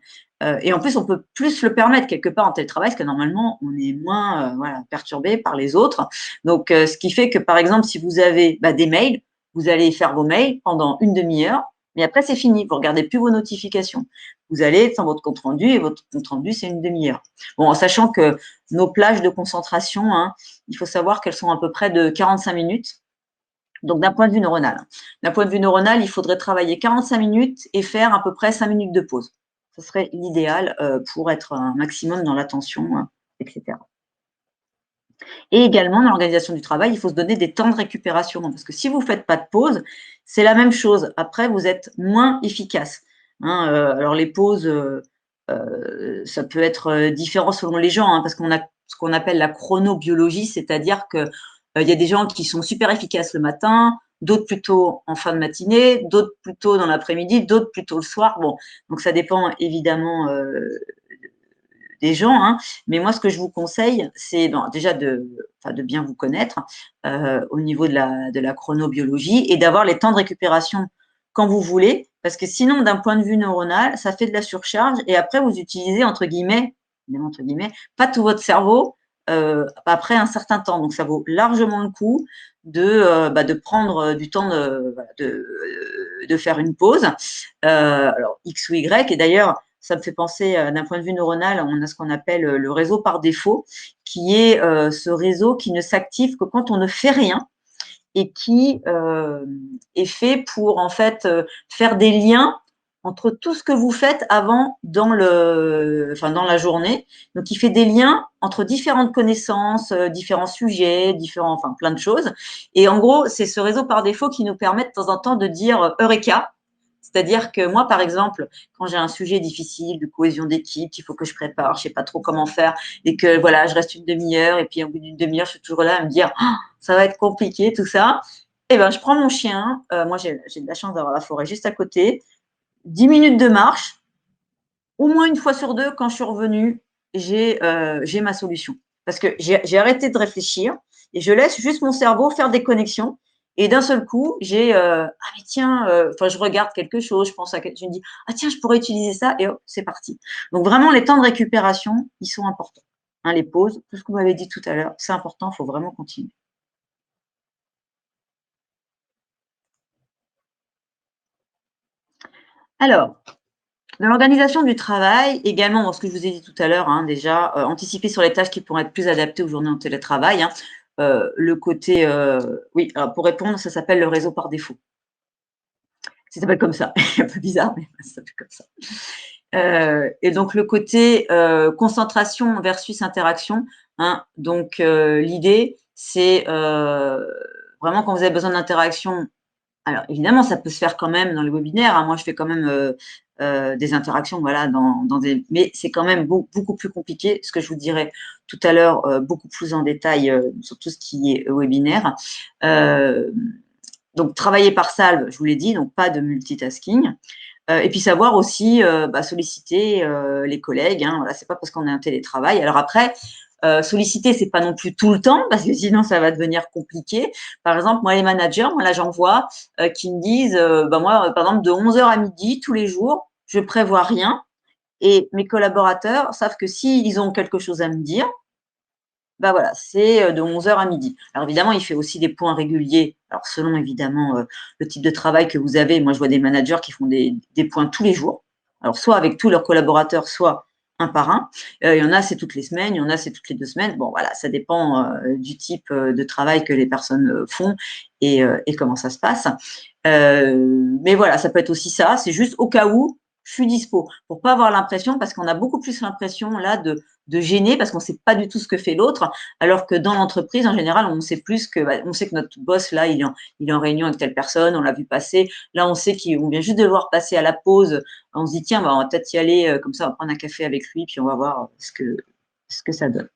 Et en plus, on peut plus se le permettre quelque part en télétravail, parce que normalement, on est moins perturbé par les autres. Donc, ce qui fait que, par exemple, si vous avez des mails, vous allez faire vos mails pendant une demi-heure, mais après, c'est fini. Vous ne regardez plus vos notifications. Vous allez dans votre compte-rendu, et votre compte-rendu, c'est une demi-heure. Bon, en sachant que nos plages de concentration, il faut savoir qu'elles sont à peu près de 45 minutes. Donc, d'un point de vue neuronal. D'un point de vue neuronal, il faudrait travailler 45 minutes et faire à peu près 5 minutes de pause. Ce serait l'idéal pour être un maximum dans l'attention, etc. Et également, dans l'organisation du travail, il faut se donner des temps de récupération. Parce que si vous ne faites pas de pause, c'est la même chose. Après, vous êtes moins efficace. Alors, les pauses, ça peut être différent selon les gens, parce qu'on a ce qu'on appelle la chronobiologie, c'est-à-dire que il y a des gens qui sont super efficaces le matin, d'autres plutôt en fin de matinée, d'autres plutôt dans l'après-midi, d'autres plutôt le soir. Bon, donc ça dépend évidemment des gens, mais moi, ce que je vous conseille, c'est déjà de bien vous connaître au niveau de la chronobiologie et d'avoir les temps de récupération quand vous voulez, parce que sinon, d'un point de vue neuronal, ça fait de la surcharge et après, vous utilisez, entre guillemets, pas tout votre cerveau après un certain temps. Donc, ça vaut largement le coup de prendre du temps de faire une pause. Alors, X ou Y, et d'ailleurs, ça me fait penser, d'un point de vue neuronal, on a ce qu'on appelle le réseau par défaut, qui est ce réseau qui ne s'active que quand on ne fait rien et qui est fait pour, en fait, faire des liens entre tout ce que vous faites avant dans la journée. Donc, il fait des liens entre différentes connaissances, différents sujets, plein de choses. Et en gros, c'est ce réseau par défaut qui nous permet de temps en temps de dire Eureka. C'est-à-dire que moi, par exemple, quand j'ai un sujet difficile de cohésion d'équipe, qu'il faut que je prépare, je ne sais pas trop comment faire, et que voilà, je reste une demi-heure, et puis au bout d'une demi-heure, je suis toujours là à me dire ça va être compliqué, tout ça. Eh bien, je prends mon chien. Moi, j'ai de la chance d'avoir la forêt juste à côté. 10 minutes de marche. Au moins une fois sur deux, quand je suis revenue, j'ai ma solution. Parce que j'ai arrêté de réfléchir et je laisse juste mon cerveau faire des connexions. Et d'un seul coup, mais tiens, je regarde quelque chose, je me dis, ah tiens, je pourrais utiliser ça, et hop, c'est parti. Donc vraiment, les temps de récupération, ils sont importants. Les pauses, tout ce que vous m'avez dit tout à l'heure, c'est important, il faut vraiment continuer. Alors, dans l'organisation du travail, également, dans ce que je vous ai dit tout à l'heure, déjà, anticiper sur les tâches qui pourraient être plus adaptées aux journées en télétravail. Le côté, oui, alors pour répondre, ça s'appelle le réseau par défaut. Ça s'appelle comme ça, un peu bizarre, mais ça s'appelle comme ça. Et donc, le côté concentration versus interaction. Donc, l'idée, c'est vraiment quand vous avez besoin d'interaction. Alors, évidemment, ça peut se faire quand même dans les webinaires. Moi, je fais quand même des interactions, voilà, mais c'est quand même beaucoup plus compliqué. Ce que je vous dirai tout à l'heure, beaucoup plus en détail sur tout ce qui est webinaire. Donc, travailler par salve, je vous l'ai dit, donc pas de multitasking. Et puis, savoir aussi solliciter les collègues. Voilà, c'est pas parce qu'on est en télétravail. Alors après, solliciter, c'est pas non plus tout le temps, parce que sinon, ça va devenir compliqué. Par exemple, moi, les managers, là, j'en vois qui me disent, moi, par exemple, de 11h à midi, tous les jours, je prévois rien. Et mes collaborateurs savent que s'ils ont quelque chose à me dire, voilà, c'est de 11h à midi. Alors évidemment, il fait aussi des points réguliers. Alors selon évidemment le type de travail que vous avez. Moi, je vois des managers qui font des points tous les jours. Alors soit avec tous leurs collaborateurs, soit un par un. Il y en a, c'est toutes les semaines, il y en a, c'est toutes les 2 semaines. Bon, voilà, ça dépend du type de travail que les personnes font et comment ça se passe. Mais voilà, ça peut être aussi ça. C'est juste au cas où, je suis dispo. Pour pas avoir l'impression, parce qu'on a beaucoup plus l'impression là de gêner, parce qu'on ne sait pas du tout ce que fait l'autre, alors que dans l'entreprise, en général, on sait plus que, on sait que notre boss, là, il est en réunion avec telle personne, on l'a vu passer. Là, on sait qu'on vient juste de le voir passer à la pause. On se dit, tiens, bah, on va peut-être y aller, comme ça, on va prendre un café avec lui, puis on va voir ce que ça donne.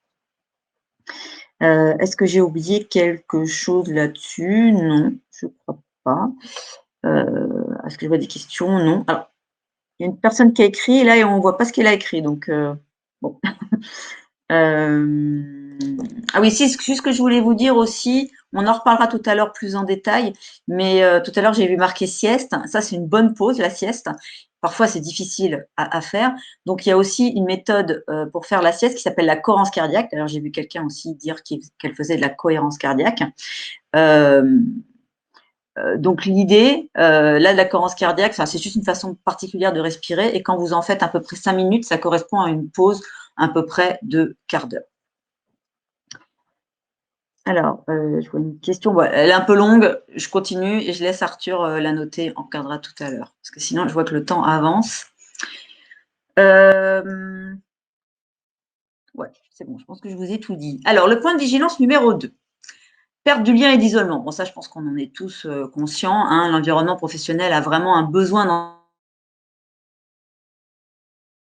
Est-ce que j'ai oublié quelque chose là-dessus? Non, je ne crois pas. Est-ce que je vois des questions? Non. Alors, il y a une personne qui a écrit, et là, on ne voit pas ce qu'elle a écrit. Donc, bon. Ah oui, si, juste ce que je voulais vous dire aussi, on en reparlera tout à l'heure plus en détail, mais tout à l'heure, j'ai vu marquer sieste. Ça, c'est une bonne pause, la sieste. Parfois, c'est difficile à faire. Donc, il y a aussi une méthode pour faire la sieste qui s'appelle la cohérence cardiaque. D'ailleurs, j'ai vu quelqu'un aussi dire qu'elle faisait de la cohérence cardiaque. Donc l'idée, là, de la cohérence cardiaque, c'est juste une façon particulière de respirer. Et quand vous en faites à peu près 5 minutes, ça correspond à une pause à peu près de quart d'heure. Alors, je vois une question. Bon, elle est un peu longue. Je continue et je laisse Arthur la noter. On regardera tout à l'heure. Parce que sinon, je vois que le temps avance. Ouais, c'est bon. Je pense que je vous ai tout dit. Alors, le point de vigilance numéro 2. Perte du lien et d'isolement. Bon, ça, je pense qu'on en est tous conscients. Hein. L'environnement professionnel a vraiment un besoin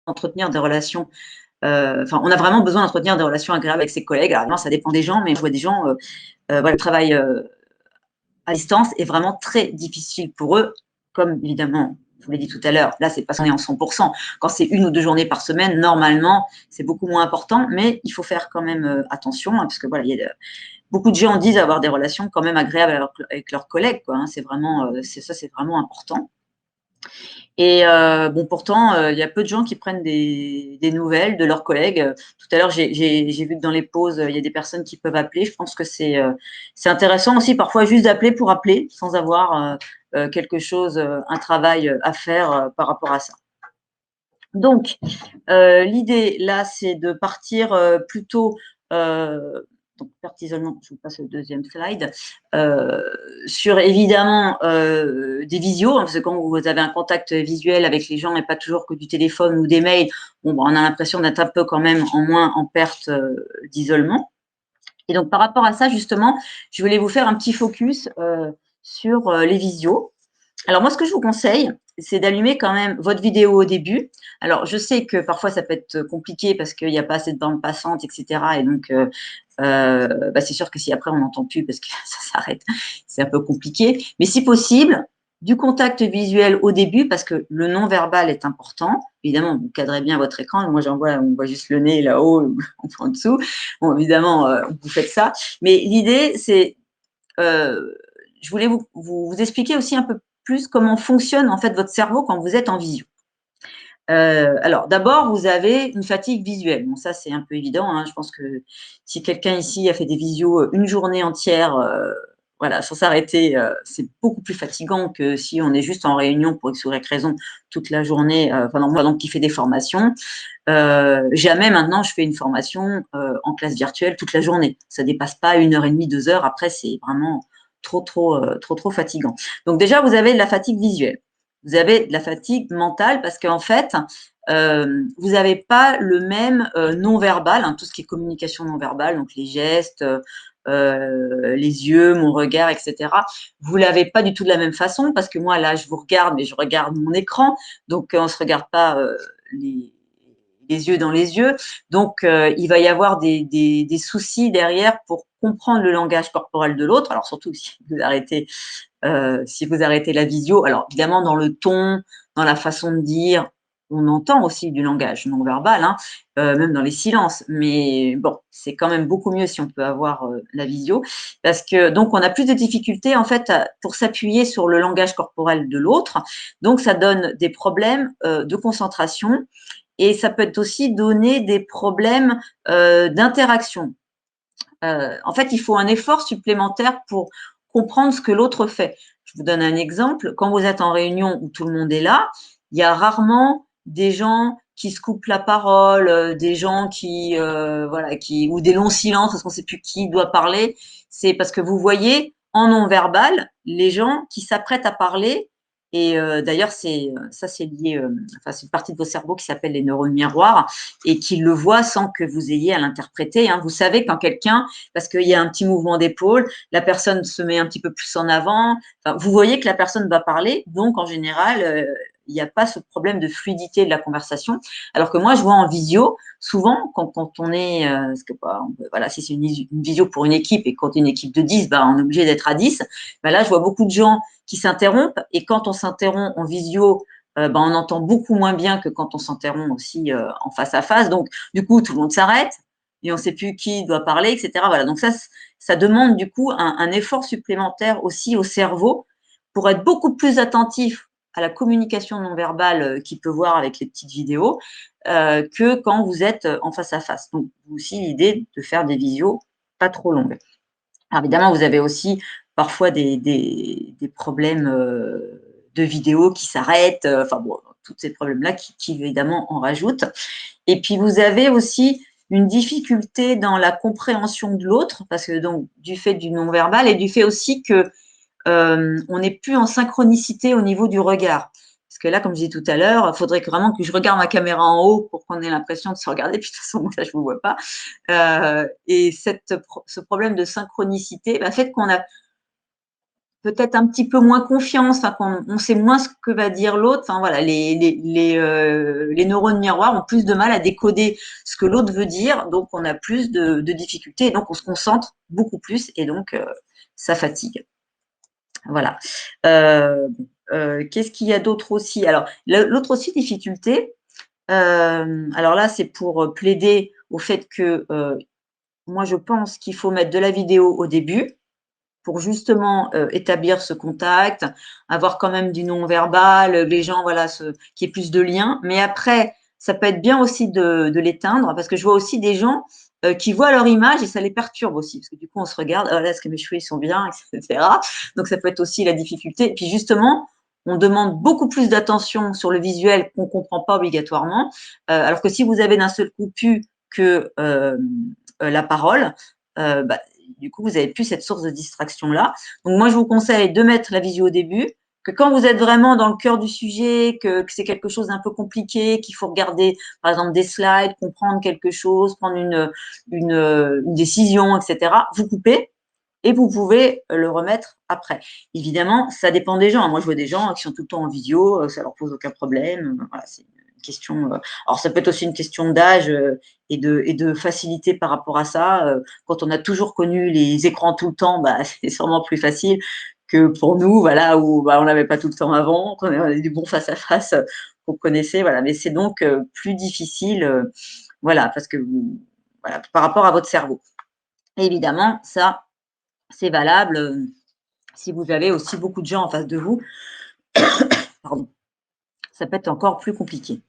d'entretenir des relations. On a vraiment besoin d'entretenir des relations agréables avec ses collègues. Alors, non, ça dépend des gens, mais je vois des gens, le travail à distance est vraiment très difficile pour eux, comme évidemment, je vous l'ai dit tout à l'heure, là, c'est pas qu'on est en 100%. Quand c'est 1 ou 2 journées par semaine, normalement, c'est beaucoup moins important, mais il faut faire quand même attention, hein, parce que voilà, beaucoup de gens disent avoir des relations quand même agréables avec leurs collègues, quoi. Hein, c'est vraiment important. Et bon, pourtant, il y a peu de gens qui prennent des nouvelles de leurs collègues. Tout à l'heure, j'ai vu que dans les pauses, il y a des personnes qui peuvent appeler. Je pense que c'est intéressant aussi parfois juste d'appeler pour appeler, sans avoir quelque chose, un travail à faire par rapport à ça. Donc, l'idée là, c'est de partir plutôt donc, perte d'isolement, je vous passe le deuxième slide, sur évidemment des visios, hein, parce que quand vous avez un contact visuel avec les gens et pas toujours que du téléphone ou des mails, bon, on a l'impression d'être un peu quand même en perte d'isolement. Et donc, par rapport à ça, justement, je voulais vous faire un petit focus sur les visios. Alors moi, ce que je vous conseille, c'est d'allumer quand même votre vidéo au début. Alors, je sais que parfois, ça peut être compliqué parce qu'il n'y a pas assez de bande passante, etc. Et donc, c'est sûr que si après, on n'entend plus parce que ça s'arrête, c'est un peu compliqué. Mais si possible, du contact visuel au début parce que le non-verbal est important. Évidemment, vous cadrez bien votre écran. Moi, on voit juste le nez là-haut, en dessous. Bon, évidemment, vous faites ça. Mais l'idée, c'est je voulais vous expliquer aussi un peu plus comment fonctionne en fait votre cerveau quand vous êtes en visio. Alors, d'abord, vous avez une fatigue visuelle. Bon, ça, c'est un peu évident. Hein. Je pense que si quelqu'un ici a fait des visios une journée entière, voilà, sans s'arrêter, c'est beaucoup plus fatigant que si on est juste en réunion pour X ou Y raison toute la journée. Moi, donc, qui fait des formations, jamais maintenant je fais une formation en classe virtuelle toute la journée. Ça dépasse pas 1h30, 2 heures. Après, c'est vraiment trop fatigant. Donc déjà, vous avez de la fatigue visuelle. Vous avez de la fatigue mentale parce qu'en fait, vous n'avez pas le même non-verbal, hein, tout ce qui est communication non-verbale, donc les gestes, les yeux, mon regard, etc. Vous l'avez pas du tout de la même façon parce que moi, là, je vous regarde, mais je regarde mon écran, donc on ne se regarde pas les yeux dans les yeux. Donc, il va y avoir des soucis derrière pour comprendre le langage corporel de l'autre. Alors, surtout si vous arrêtez la visio. Alors, évidemment, dans le ton, dans la façon de dire, on entend aussi du langage non verbal, hein, même dans les silences. Mais bon, c'est quand même beaucoup mieux si on peut avoir la visio. Parce que, donc, on a plus de difficultés, en fait, pour s'appuyer sur le langage corporel de l'autre. Donc, ça donne des problèmes de concentration. Et ça peut aussi donner des problèmes d'interaction. En fait, il faut un effort supplémentaire pour comprendre ce que l'autre fait. Je vous donne un exemple. Quand vous êtes en réunion où tout le monde est là, il y a rarement des gens qui se coupent la parole, des gens qui, voilà, ou des longs silences parce qu'on ne sait plus qui doit parler, c'est parce que vous voyez en non-verbal les gens qui s'apprêtent à parler. Et d'ailleurs, ça, c'est lié, enfin, c'est une partie de vos cerveaux qui s'appelle les neurones miroirs et qui le voient sans que vous ayez à l'interpréter. Hein. Vous savez quand quelqu'un, parce qu'il y a un petit mouvement d'épaule, la personne se met un petit peu plus en avant. Enfin, vous voyez que la personne va parler, donc en général, il n'y a pas ce problème de fluidité de la conversation. Alors que moi, je vois en visio, souvent, quand on est, parce que, voilà, si c'est une visio pour une équipe et quand une équipe de 10, on est obligé d'être à 10, là, je vois beaucoup de gens qui s'interrompent et quand on s'interrompt en visio, on entend beaucoup moins bien que quand on s'interrompt aussi en face à face. Donc, du coup, tout le monde s'arrête et on ne sait plus qui doit parler, etc. Voilà. Donc, ça demande du coup un effort supplémentaire aussi au cerveau pour être beaucoup plus attentif à la communication non verbale qu'il peut voir avec les petites vidéos que quand vous êtes en face à face. Donc, aussi l'idée de faire des visios pas trop longues. Alors, évidemment, vous avez aussi parfois des problèmes de vidéos qui s'arrêtent, enfin bon, tous ces problèmes-là qui évidemment en rajoutent. Et puis, vous avez aussi une difficulté dans la compréhension de l'autre, parce que donc, du fait du non-verbal et du fait aussi que on n'est plus en synchronicité au niveau du regard. Parce que là, comme je disais tout à l'heure, il faudrait vraiment que je regarde ma caméra en haut pour qu'on ait l'impression de se regarder. Puis de toute façon, moi, là, je ne vous vois pas. Et ce problème de synchronicité fait qu'on a peut-être un petit peu moins confiance, qu'on sait moins ce que va dire l'autre. Enfin, voilà, les neurones miroirs ont plus de mal à décoder ce que l'autre veut dire, donc on a plus de difficultés, et donc on se concentre beaucoup plus, et donc ça fatigue. Voilà. Qu'est-ce qu'il y a d'autre aussi? Alors, l'autre aussi difficulté, alors là, c'est pour plaider au fait que moi, je pense qu'il faut mettre de la vidéo au début pour justement établir ce contact, avoir quand même du non-verbal, les gens, voilà, qu'il y ait plus de liens. Mais après, ça peut être bien aussi de l'éteindre parce que je vois aussi des gens qui voient leur image et ça les perturbe aussi parce que du coup, on se regarde, oh là, est-ce que mes cheveux ils sont bien, etc. Donc, ça peut être aussi la difficulté. Et puis, justement, on demande beaucoup plus d'attention sur le visuel qu'on ne comprend pas obligatoirement. Alors que si vous avez d'un seul coup pu que la parole, du coup, vous n'avez plus cette source de distraction-là. Donc, moi, je vous conseille de mettre la visio au début, que quand vous êtes vraiment dans le cœur du sujet, que c'est quelque chose d'un peu compliqué, qu'il faut regarder, par exemple, des slides, comprendre quelque chose, prendre une décision, etc., vous coupez et vous pouvez le remettre après. Évidemment, ça dépend des gens. Moi, je vois des gens qui sont tout le temps en visio, ça leur pose aucun problème. Voilà, c'est une question. Alors, ça peut être aussi une question d'âge et de facilité par rapport à ça. Quand on a toujours connu les écrans tout le temps, c'est sûrement plus facile que pour nous, voilà, où on n'avait pas tout le temps avant, qu'on avait du bon face à face qu'on connaissait, voilà. Mais c'est donc plus difficile, voilà, parce que voilà, par rapport à votre cerveau. Et évidemment, ça, c'est valable si vous avez aussi beaucoup de gens en face de vous. Pardon. Ça peut être encore plus compliqué.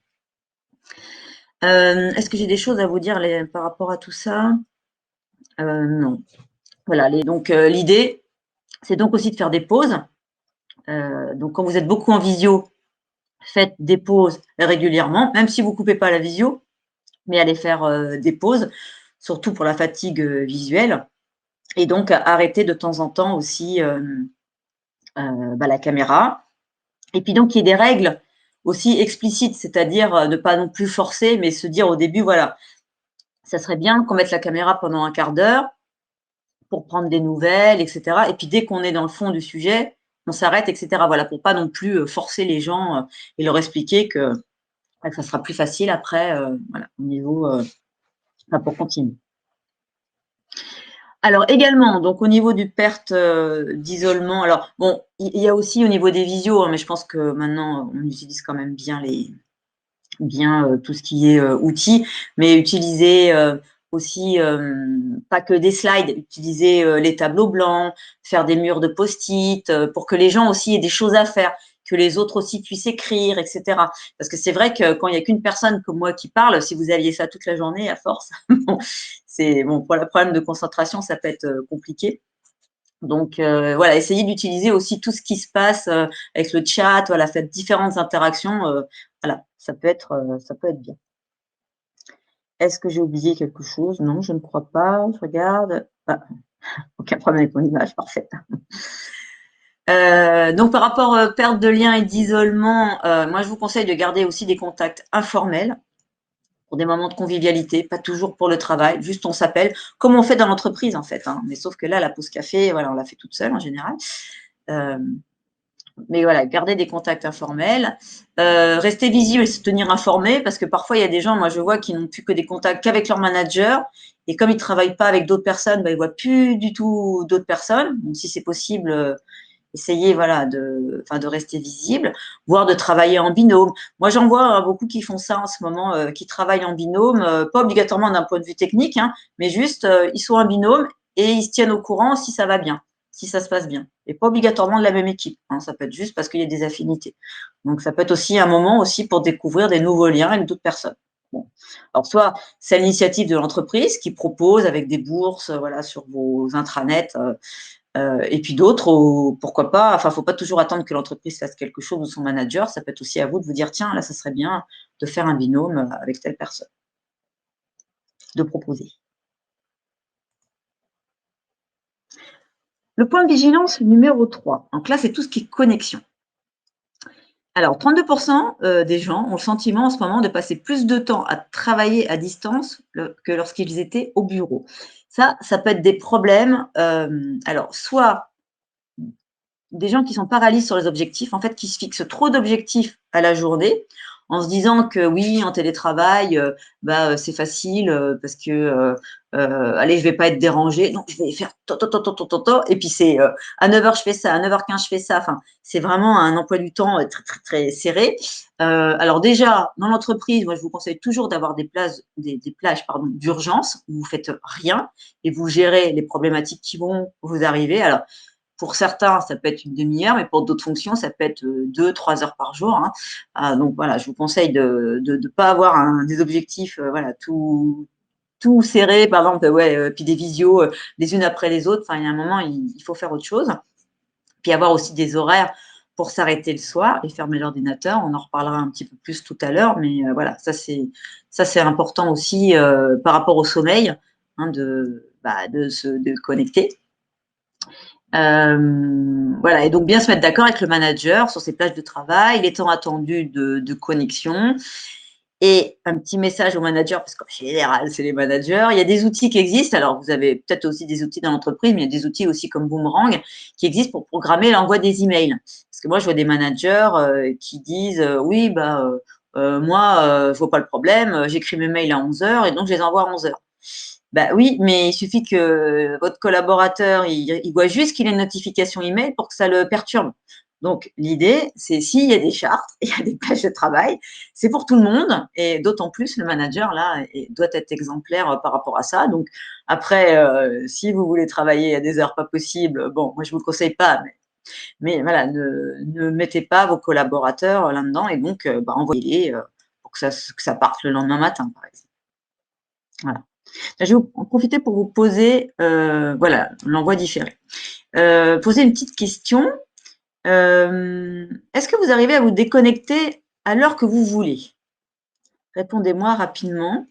Est-ce que j'ai des choses à vous dire par rapport à tout ça? Non. Voilà, donc l'idée, c'est donc aussi de faire des pauses. Donc quand vous êtes beaucoup en visio, faites des pauses régulièrement, même si vous ne coupez pas la visio, mais allez faire des pauses, surtout pour la fatigue visuelle. Et donc arrêtez de temps en temps aussi la caméra. Et puis donc, il y ait des règles aussi explicites, c'est-à-dire ne pas non plus forcer, mais se dire au début, voilà, ça serait bien qu'on mette la caméra pendant un quart d'heure pour prendre des nouvelles, etc. Et puis dès qu'on est dans le fond du sujet, on s'arrête, etc. Voilà, pour pas non plus forcer les gens et leur expliquer que ça sera plus facile après, voilà, au niveau pour continuer. Alors également, donc au niveau du perte d'isolement, alors bon, il y a aussi au niveau des visios, mais je pense que maintenant on utilise quand même bien tout ce qui est outils, mais utiliser aussi pas que des slides, utiliser les tableaux blancs, faire des murs de post-it pour que les gens aussi aient des choses à faire, que les autres aussi puissent écrire, etc. Parce que c'est vrai que quand il n'y a qu'une personne comme moi qui parle, si vous aviez ça toute la journée, à force, c'est bon pour le problème de concentration, ça peut être compliqué. Donc, voilà, essayez d'utiliser aussi tout ce qui se passe avec le chat, voilà, faites différentes interactions. Voilà, ça peut être bien. Est-ce que j'ai oublié quelque chose? Non, je ne crois pas. Je regarde. Ah, aucun problème avec mon image, parfait. Donc, par rapport perte de lien et d'isolement, moi, je vous conseille de garder aussi des contacts informels pour des moments de convivialité, pas toujours pour le travail, juste on s'appelle, comme on fait dans l'entreprise en fait, hein. Mais sauf que là, la pause café, voilà, on la fait toute seule en général. Euh, mais voilà, garder des contacts informels, rester visible et se tenir informé, parce que parfois il y a des gens, moi je vois, qui n'ont plus que des contacts qu'avec leur manager, et comme ils ne travaillent pas avec d'autres personnes, bah, ils ne voient plus du tout d'autres personnes. Donc si c'est possible, essayez voilà, de rester visible, voire de travailler en binôme. Moi j'en vois beaucoup qui font ça en ce moment, qui travaillent en binôme, pas obligatoirement d'un point de vue technique, hein, mais juste ils sont en binôme et ils se tiennent au courant si ça va bien, si ça se passe bien. Et pas obligatoirement de la même équipe, hein, ça peut être juste parce qu'il y a des affinités. Donc ça peut être aussi un moment aussi pour découvrir des nouveaux liens avec d'autres personnes. Bon. Alors soit c'est l'initiative de l'entreprise qui propose avec des bourses voilà, sur vos intranets, et puis d'autres, pourquoi pas, enfin, il ne faut pas toujours attendre que l'entreprise fasse quelque chose ou son manager, ça peut être aussi à vous de vous dire, tiens, là, ça serait bien de faire un binôme avec telle personne, de proposer. Le point de vigilance numéro 3, donc là, c'est tout ce qui est connexion. Alors, 32% des gens ont le sentiment en ce moment de passer plus de temps à travailler à distance que lorsqu'ils étaient au bureau. Ça peut être des problèmes. Alors, soit des gens qui sont paralysés sur les objectifs, en fait, qui se fixent trop d'objectifs à la journée, en se disant que oui, en télétravail, c'est facile parce que, allez, je vais pas être dérangé, donc je vais faire et puis c'est à 9h je fais ça, à 9h15 je fais ça. Enfin, c'est vraiment un emploi du temps très, très, très serré. Alors déjà, dans l'entreprise, moi, je vous conseille toujours d'avoir des plages d'urgence où vous faites rien et vous gérez les problématiques qui vont vous arriver. Alors, pour certains, ça peut être une demi-heure, mais pour d'autres fonctions, ça peut être 2-3 heures par jour, hein. Donc voilà, je vous conseille de ne pas avoir des objectifs voilà, tout serré, par exemple, puis des visios les unes après les autres. Enfin, il y a un moment, il faut faire autre chose. Puis avoir aussi des horaires pour s'arrêter le soir et fermer l'ordinateur. On en reparlera un petit peu plus tout à l'heure, mais voilà, ça c'est important aussi par rapport au sommeil, hein, de connecter. Voilà, et donc bien se mettre d'accord avec le manager sur ses plages de travail, les temps attendus de connexion. Et un petit message au manager, parce qu'en général, c'est les managers. Il y a des outils qui existent. Alors, vous avez peut-être aussi des outils dans l'entreprise, mais il y a des outils aussi comme Boomerang qui existent pour programmer l'envoi des emails. Parce que moi, je vois des managers qui disent oui, moi, je vois pas le problème, j'écris mes mails à 11h et donc je les envoie à 11h. Bah oui, mais il suffit que votre collaborateur, il voit juste qu'il a une notification email pour que ça le perturbe. Donc, l'idée, c'est s'il y a des chartes, il y a des plages de travail, c'est pour tout le monde et d'autant plus le manager, là, doit être exemplaire par rapport à ça. Donc, après, si vous voulez travailler à des heures pas possibles, bon, moi, je ne vous conseille pas, mais voilà, ne mettez pas vos collaborateurs là-dedans et donc, envoyez-les pour que ça parte le lendemain matin, par exemple. Voilà. Je vais en profiter pour vous poser, voilà, l'envoi différé. Poser une petite question. Est-ce que vous arrivez à vous déconnecter à l'heure que vous voulez? Répondez-moi rapidement.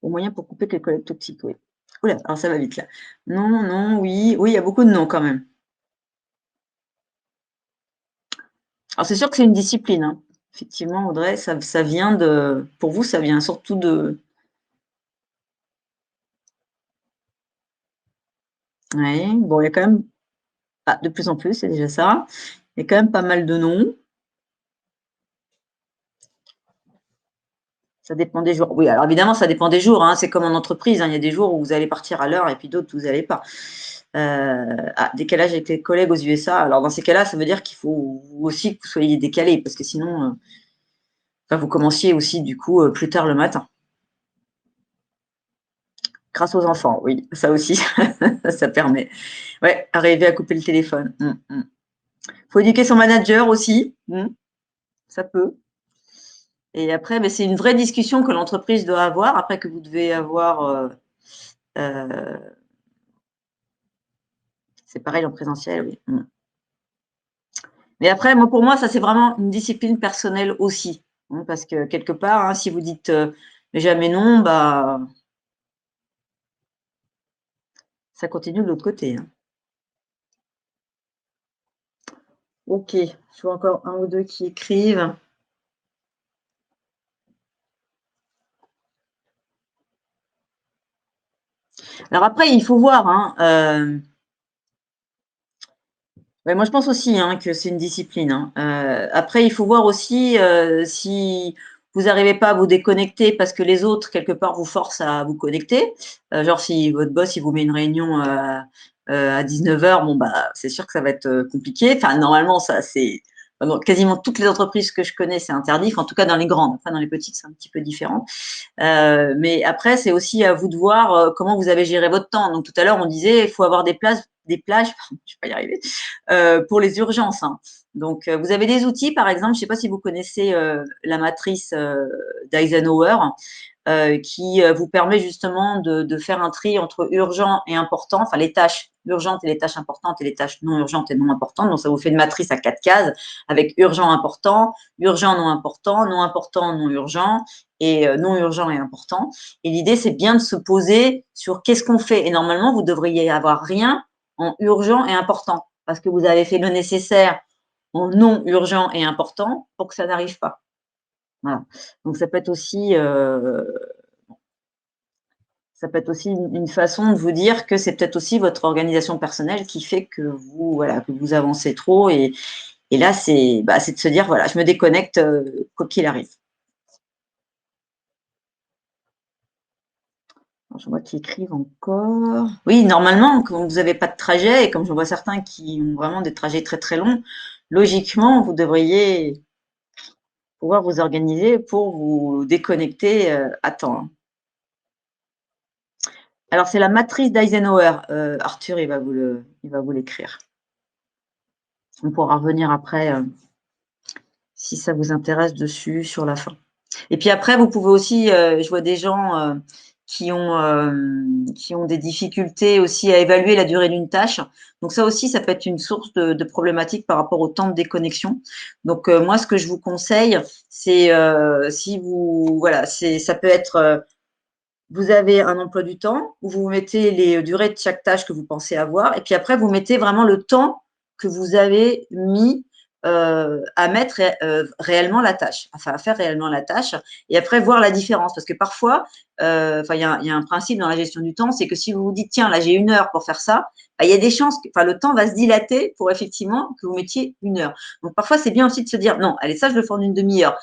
Au moyen pour couper les collègues toxiques, oui. Oula, alors ça va vite là. Non, non, oui, oui, il y a beaucoup de non quand même. Alors c'est sûr que c'est une discipline, hein. Effectivement, Audrey, ça vient de. Pour vous, ça vient surtout de. Oui, bon, il y a quand même. Ah, de plus en plus, c'est déjà ça. Il y a quand même pas mal de non. Ça dépend des jours. Oui, alors évidemment, ça dépend des jours, hein. C'est comme en entreprise, hein. Il y a des jours où vous allez partir à l'heure et puis d'autres où vous n'allez pas. Décalage avec les collègues aux USA. Alors dans ces cas-là, ça veut dire qu'il faut aussi que vous soyez décalé parce que sinon, vous commenciez aussi du coup plus tard le matin. Grâce aux enfants, oui, ça aussi, ça permet. Ouais, arriver à couper le téléphone. Faut éduquer son manager aussi. Ça peut. Et après, mais c'est une vraie discussion que l'entreprise doit avoir, après que vous devez avoir C'est pareil en présentiel, oui. Mais après, moi, pour moi, ça, c'est vraiment une discipline personnelle aussi. Parce que quelque part, si vous dites jamais non, bah, ça continue de l'autre côté. Ok, je vois encore un ou deux qui écrivent. Alors après, il faut voir. Ouais, moi, je pense aussi que c'est une discipline. Après, il faut voir aussi si vous n'arrivez pas à vous déconnecter parce que les autres, quelque part, vous forcent à vous connecter. Genre, si votre boss il vous met une réunion à 19h, bon, bah, c'est sûr que ça va être compliqué. Enfin, normalement, ça, c'est dans quasiment toutes les entreprises que je connais, c'est interdit. Enfin, en tout cas, dans les grandes. Enfin, dans les petites, c'est un petit peu différent. Mais après, c'est aussi à vous de voir comment vous avez géré votre temps. Donc, tout à l'heure, on disait il faut avoir des plages, je vais pas y arriver, pour les urgences. Donc, vous avez des outils, par exemple, je ne sais pas si vous connaissez la matrice d'Eisenhower, qui vous permet justement de faire un tri entre urgent et important, enfin les tâches urgentes et les tâches importantes et les tâches non urgentes et non importantes. Donc, ça vous fait une matrice à 4 cases avec urgent, important, urgent, non important, non urgent et non urgent et important. Et l'idée, c'est bien de se poser sur qu'est-ce qu'on fait. Et normalement, vous devriez avoir rien en urgent et important parce que vous avez fait le nécessaire en non urgent et important pour que ça n'arrive pas. Voilà. Donc, ça peut être aussi une façon de vous dire que c'est peut-être aussi votre organisation personnelle qui fait que vous avancez trop. Et là, c'est de se dire, voilà, je me déconnecte quoi qu'il arrive. Alors, je vois qu'ils écrivent encore. Oui, normalement, quand vous n'avez pas de trajet, et comme je vois certains qui ont vraiment des trajets très très longs, logiquement, vous devriez pouvoir vous organiser pour vous déconnecter à temps. Alors, c'est la matrice d'Eisenhower. Arthur, il va vous l'écrire. On pourra revenir après si ça vous intéresse dessus sur la fin. Et puis après, vous pouvez aussi, je vois des gens qui ont des difficultés aussi à évaluer la durée d'une tâche. Donc ça aussi, ça peut être une source de problématique par rapport au temps de déconnexion. Donc moi, ce que je vous conseille, c'est ça peut être vous avez un emploi du temps où vous mettez les durées de chaque tâche que vous pensez avoir, et puis après, vous mettez vraiment le temps que vous avez mis à mettre réellement la tâche, enfin à faire réellement la tâche, et après voir la différence. Parce que parfois, il y a un principe dans la gestion du temps, c'est que si vous vous dites, tiens, là j'ai 1 heure pour faire ça, il y a des chances que le temps va se dilater pour effectivement que vous mettiez 1 heure. Donc parfois, c'est bien aussi de se dire, non, allez, ça, je le fais en une demi-heure.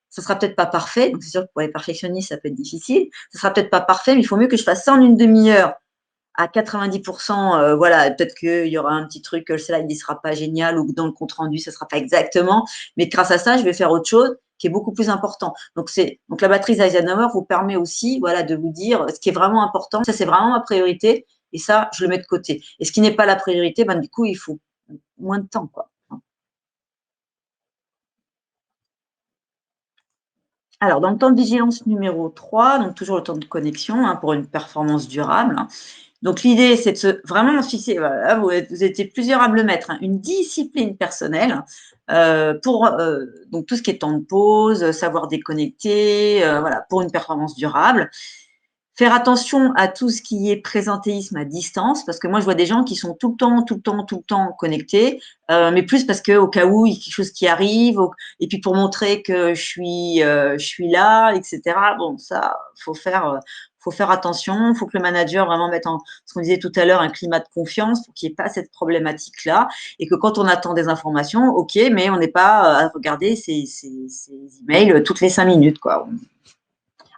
Ça sera peut-être pas parfait, donc c'est sûr que pour les perfectionnistes, ça peut être difficile. Ça sera peut-être pas parfait, mais il faut mieux que je fasse ça en une demi-heure à 90%. Voilà, peut-être qu'il y aura un petit truc, que le slide ne sera pas génial ou que dans le compte rendu, ça ne sera pas exactement. Mais grâce à ça, je vais faire autre chose qui est beaucoup plus important. Donc la matrice Eisenhower vous permet aussi, de vous dire ce qui est vraiment important. Ça, c'est vraiment ma priorité. Et ça, je le mets de côté. Et ce qui n'est pas la priorité, du coup, il faut moins de temps, quoi. Alors, dans le temps de vigilance numéro 3, donc toujours le temps de connexion pour une performance durable. Donc, l'idée, c'est de vraiment se fixer, voilà, vous étiez plusieurs à me le mettre, une discipline personnelle pour donc tout ce qui est temps de pause, savoir déconnecter, pour une performance durable. Faire attention à tout ce qui est présentéisme à distance, parce que moi, je vois des gens qui sont tout le temps connectés, mais plus parce qu'au cas où il y a quelque chose qui arrive, et puis pour montrer que je suis là, etc. Bon, ça, faut faire attention. Il faut que le manager vraiment mette en, ce qu'on disait tout à l'heure, un climat de confiance pour qu'il n'y ait pas cette problématique-là, et que quand on attend des informations, ok, mais on n'est pas à regarder ses emails toutes les 5 minutes, quoi.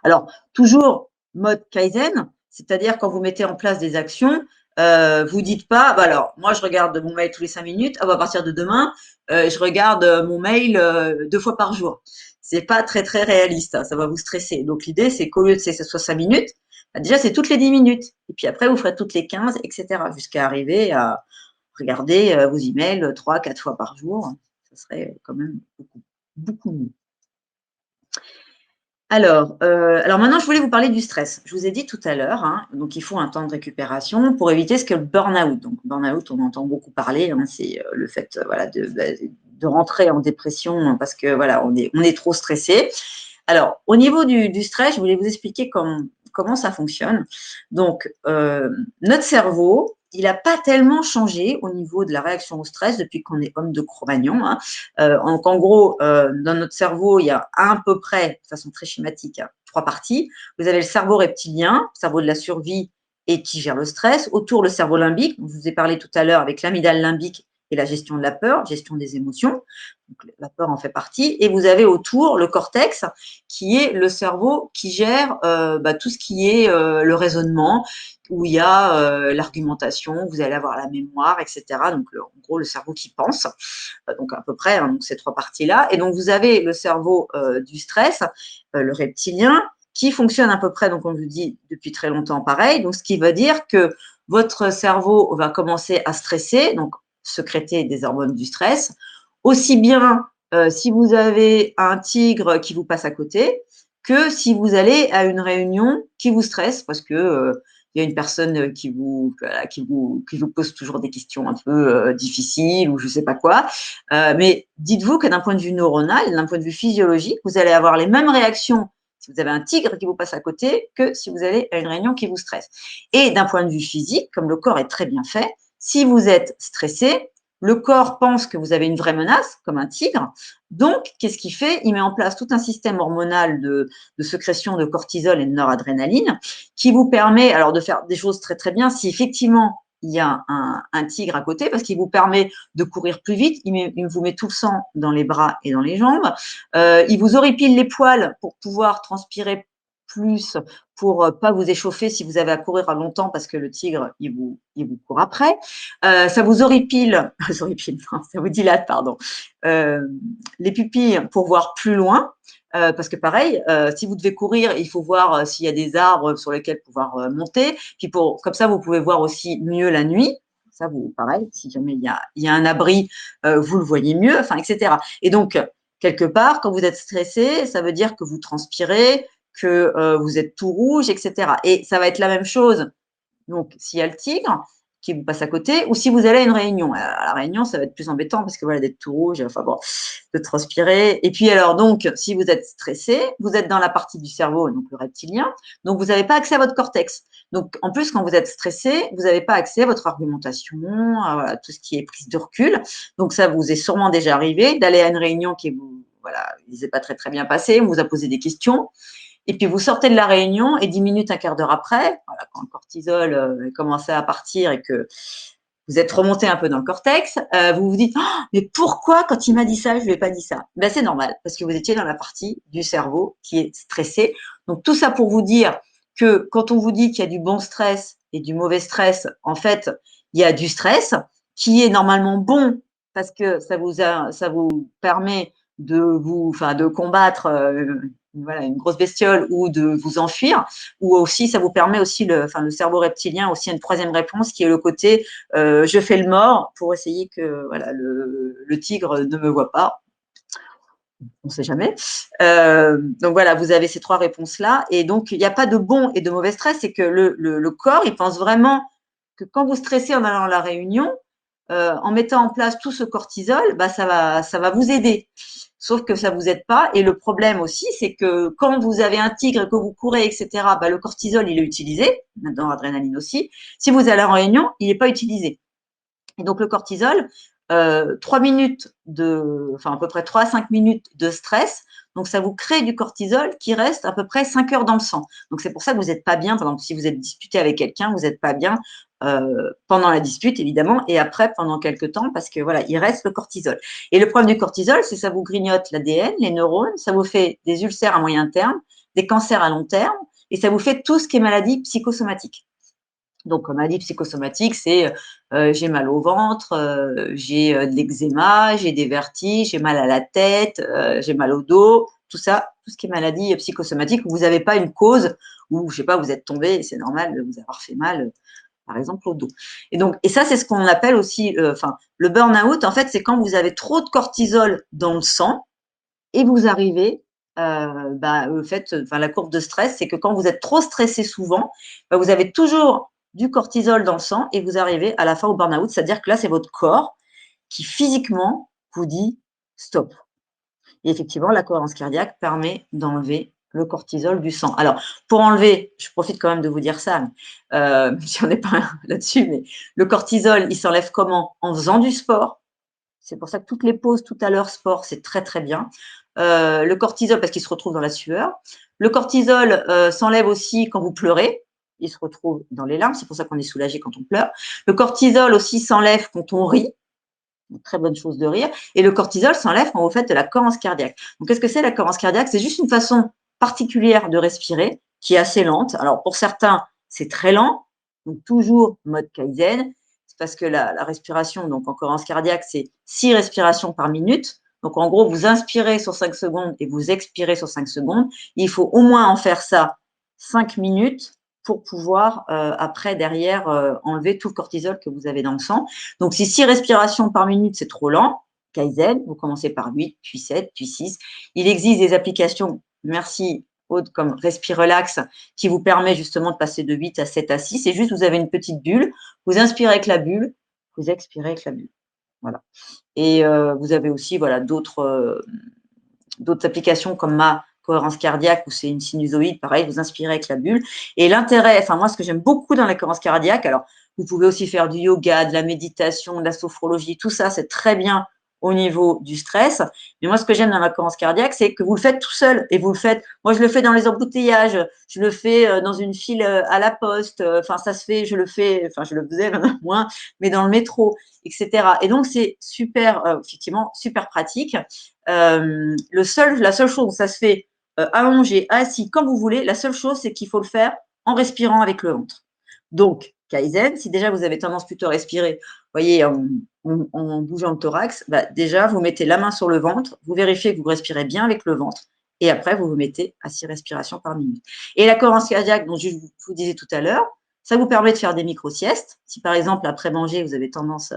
Alors, toujours mode Kaizen, c'est-à-dire quand vous mettez en place des actions, vous dites pas, alors, moi, je regarde mon mail tous les 5 minutes, à partir de demain, je regarde mon mail 2 fois par jour. C'est pas très, très réaliste, ça va vous stresser. Donc, l'idée, c'est qu'au lieu de que ce soit 5 minutes, déjà, c'est toutes les 10 minutes. Et puis après, vous ferez toutes les 15, etc., jusqu'à arriver à regarder vos emails 3, 4 fois par jour. Ça serait quand même beaucoup, beaucoup mieux. Alors maintenant, je voulais vous parler du stress. Je vous ai dit tout à l'heure, hein, donc il faut un temps de récupération pour éviter ce que le burn-out. Donc, burn-out, on entend beaucoup parler, hein, c'est le fait voilà, de rentrer en dépression parce que voilà, on est trop stressé. Alors, au niveau du stress, je voulais vous expliquer comment ça fonctionne. Donc, notre cerveau, il n'a pas tellement changé au niveau de la réaction au stress depuis qu'on est homme de Cro-Magnon, hein. Donc, en gros, dans notre cerveau, il y a à peu près, de façon très schématique, hein, 3 parties. Vous avez le cerveau reptilien, cerveau de la survie et qui gère le stress. Autour, le cerveau limbique, dont je vous ai parlé tout à l'heure avec l'amygdale limbique et la gestion de la peur, gestion des émotions. Donc, la peur en fait partie. Et vous avez autour le cortex, qui est le cerveau qui gère tout ce qui est le raisonnement, où il y a l'argumentation, vous allez avoir la mémoire, etc. Donc, en gros, le cerveau qui pense, donc à peu près, hein, donc ces 3 parties-là. Et donc, vous avez le cerveau du stress, le reptilien, qui fonctionne à peu près, donc on vous dit depuis très longtemps pareil. Donc, ce qui veut dire que votre cerveau va commencer à stresser, donc sécréter des hormones du stress, aussi bien si vous avez un tigre qui vous passe à côté que si vous allez à une réunion qui vous stresse parce que il y a une personne qui vous pose toujours des questions un peu difficiles ou je ne sais pas quoi. Mais dites-vous que d'un point de vue neuronal, d'un point de vue physiologique, vous allez avoir les mêmes réactions si vous avez un tigre qui vous passe à côté que si vous allez à une réunion qui vous stresse. Et d'un point de vue physique, comme le corps est très bien fait, si vous êtes stressé, le corps pense que vous avez une vraie menace, comme un tigre. Donc, qu'est-ce qu'il fait? Il met en place tout un système hormonal de sécrétion de cortisol et de noradrénaline qui vous permet alors de faire des choses très très bien si effectivement il y a un tigre à côté parce qu'il vous permet de courir plus vite, il vous met tout le sang dans les bras et dans les jambes, il vous horripile les poils pour pouvoir transpirer plus pour pas vous échauffer si vous avez à courir à longtemps parce que le tigre, il vous court après. Ça vous horripile, ça vous dilate, pardon, les pupilles pour voir plus loin. Parce que pareil, si vous devez courir, il faut voir s'il y a des arbres sur lesquels pouvoir monter. Puis comme ça, vous pouvez voir aussi mieux la nuit. Ça, vous, pareil, si jamais il y a un abri, vous le voyez mieux, enfin, etc. Et donc, quelque part, quand vous êtes stressé, ça veut dire que vous transpirez, que vous êtes tout rouge, etc. Et ça va être la même chose. Donc, s'il y a le tigre qui vous passe à côté, ou si vous allez à une réunion. À la réunion, ça va être plus embêtant parce que voilà, d'être tout rouge, enfin bon, de transpirer. Et puis alors, donc, si vous êtes stressé, vous êtes dans la partie du cerveau, donc le reptilien, donc vous n'avez pas accès à votre cortex. Donc, en plus, quand vous êtes stressé, vous n'avez pas accès à votre argumentation, à voilà, tout ce qui est prise de recul. Donc, ça vous est sûrement déjà arrivé d'aller à une réunion qui vous, voilà, ne s'est pas très très bien passée, on vous a posé des questions. Et puis vous sortez de la réunion et 10 minutes, un quart d'heure après, voilà, quand le cortisol a commencé à partir et que vous êtes remonté un peu dans le cortex, vous vous dites oh, mais pourquoi quand il m'a dit ça, je ne lui ai pas dit ça? Ben, c'est normal parce que vous étiez dans la partie du cerveau qui est stressée. Donc tout ça pour vous dire que quand on vous dit qu'il y a du bon stress et du mauvais stress, en fait, il y a du stress qui est normalement bon parce que ça vous permet de combattre voilà, une grosse bestiole ou de vous enfuir, ou aussi ça vous permet aussi le cerveau reptilien aussi a une troisième réponse qui est le côté je fais le mort pour essayer que voilà le tigre ne me voit pas. On ne sait jamais. Donc voilà, vous avez ces 3 réponses-là. Et donc, il n'y a pas de bon et de mauvais stress. C'est que le corps, il pense vraiment que quand vous stressez en allant à la réunion, en mettant en place tout ce cortisol, bah, ça va vous aider. Sauf que ça ne vous aide pas. Et le problème aussi, c'est que quand vous avez un tigre, que vous courez, etc., bah, le cortisol, il est utilisé, dans l'adrénaline aussi. Si vous allez en réunion, il n'est pas utilisé. Et donc, le cortisol, 3 minutes enfin à peu près 3 à 5 minutes de stress. Donc, ça vous crée du cortisol qui reste à peu près 5 heures dans le sang. Donc, c'est pour ça que vous n'êtes pas bien. Par exemple, si vous êtes disputé avec quelqu'un, vous n'êtes pas bien pendant la dispute, évidemment, et après, pendant quelques temps, parce que voilà, il reste le cortisol. Et le problème du cortisol, c'est que ça vous grignote l'ADN, les neurones, ça vous fait des ulcères à moyen terme, des cancers à long terme, et ça vous fait tout ce qui est maladie psychosomatique. Donc, maladie psychosomatique, c'est j'ai mal au ventre, j'ai de l'eczéma, j'ai des vertiges, j'ai mal à la tête, j'ai mal au dos, tout ça, tout ce qui est maladie psychosomatique où vous n'avez pas une cause, ou je sais pas, vous êtes tombé, c'est normal de vous avoir fait mal, par exemple au dos. Et donc, et ça, c'est ce qu'on appelle aussi, le burn-out. En fait, c'est quand vous avez trop de cortisol dans le sang et vous arrivez le fait, la courbe de stress, c'est que quand vous êtes trop stressé souvent, vous avez toujours du cortisol dans le sang et vous arrivez à la fin au burn-out, c'est-à-dire que là, c'est votre corps qui physiquement vous dit stop. Et effectivement, la cohérence cardiaque permet d'enlever le cortisol du sang. Alors, pour enlever, je profite quand même de vous dire ça, si on n'est pas là-dessus, mais le cortisol, il s'enlève comment? En faisant du sport. C'est pour ça que toutes les pauses tout à l'heure, sport, c'est très, très bien. Le cortisol, parce qu'il se retrouve dans la sueur. Le cortisol s'enlève aussi quand vous pleurez. Il se retrouve dans les larmes. C'est pour ça qu'on est soulagé quand on pleure. Le cortisol aussi s'enlève quand on rit. Une très bonne chose de rire. Et le cortisol s'enlève quand vous faites de la cohérence cardiaque. Donc, qu'est-ce que c'est la cohérence cardiaque? C'est juste une façon particulière de respirer qui est assez lente. Alors, pour certains, c'est très lent. Donc, toujours mode Kaizen. C'est parce que la respiration, donc en cohérence cardiaque, c'est 6 respirations par minute. Donc, en gros, vous inspirez sur 5 secondes et vous expirez sur 5 secondes. Il faut au moins en faire ça 5 minutes pour pouvoir, après, derrière, enlever tout le cortisol que vous avez dans le sang. Donc, si 6 respirations par minute, c'est trop lent, Kaizen, vous commencez par 8, puis 7, puis 6. Il existe des applications, merci Aude, comme Respire Relax, qui vous permet justement de passer de 8 à 7 à 6. C'est juste, vous avez une petite bulle, vous inspirez avec la bulle, vous expirez avec la bulle. Voilà. Et vous avez aussi d'autres applications comme ma cohérence cardiaque où c'est une sinusoïde, pareil, vous inspirez avec la bulle. Et l'intérêt, moi, ce que j'aime beaucoup dans la cohérence cardiaque, alors, vous pouvez aussi faire du yoga, de la méditation, de la sophrologie, tout ça, c'est très bien au niveau du stress. Mais moi, ce que j'aime dans la cohérence cardiaque, c'est que vous le faites tout seul et vous le faites. Moi, je le fais dans les embouteillages, je le fais dans une file à la poste. Ça se fait, je le faisais maintenant moins, mais dans le métro, etc. Et donc, c'est super, effectivement, super pratique. La seule chose où ça se fait allongé, assis, comme vous voulez, la seule chose, c'est qu'il faut le faire en respirant avec le ventre. Donc, Kaizen, si déjà vous avez tendance plutôt à respirer, voyez, en bougeant le thorax, déjà, vous mettez la main sur le ventre, vous vérifiez que vous respirez bien avec le ventre, et après, vous vous mettez à 6 respirations par minute. Et la cohérence cardiaque, dont je vous disais tout à l'heure, ça vous permet de faire des micro-siestes. Si par exemple, après manger, vous avez tendance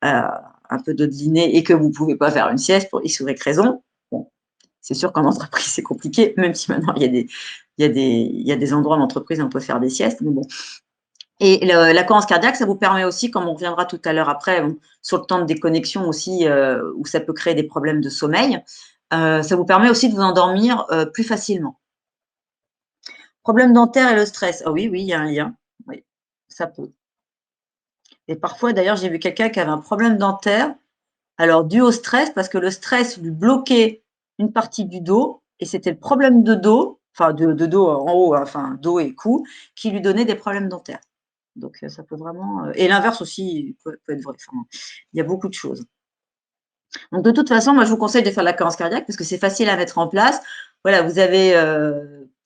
à un peu de dîner et que vous ne pouvez pas faire une sieste pour X ou Y raison, bon, c'est sûr qu'en entreprise, c'est compliqué, même si maintenant, il y a des endroits en entreprise où on peut faire des siestes, mais bon. Et la cohérence cardiaque, ça vous permet aussi, comme on reviendra tout à l'heure après, sur le temps de déconnexion aussi, où ça peut créer des problèmes de sommeil, ça vous permet aussi de vous endormir plus facilement. Problème dentaire et le stress. Ah oui, il y a un lien. Oui, ça peut. Et parfois, d'ailleurs, j'ai vu quelqu'un qui avait un problème dentaire, alors dû au stress, parce que le stress lui bloquait une partie du dos, et c'était le problème de dos, de dos en haut, dos et cou, qui lui donnait des problèmes dentaires. Donc, ça peut vraiment… Et l'inverse aussi peut être vrai. Il y a beaucoup de choses. Donc, de toute façon, moi, je vous conseille de faire la cohérence cardiaque parce que c'est facile à mettre en place. Voilà, vous avez…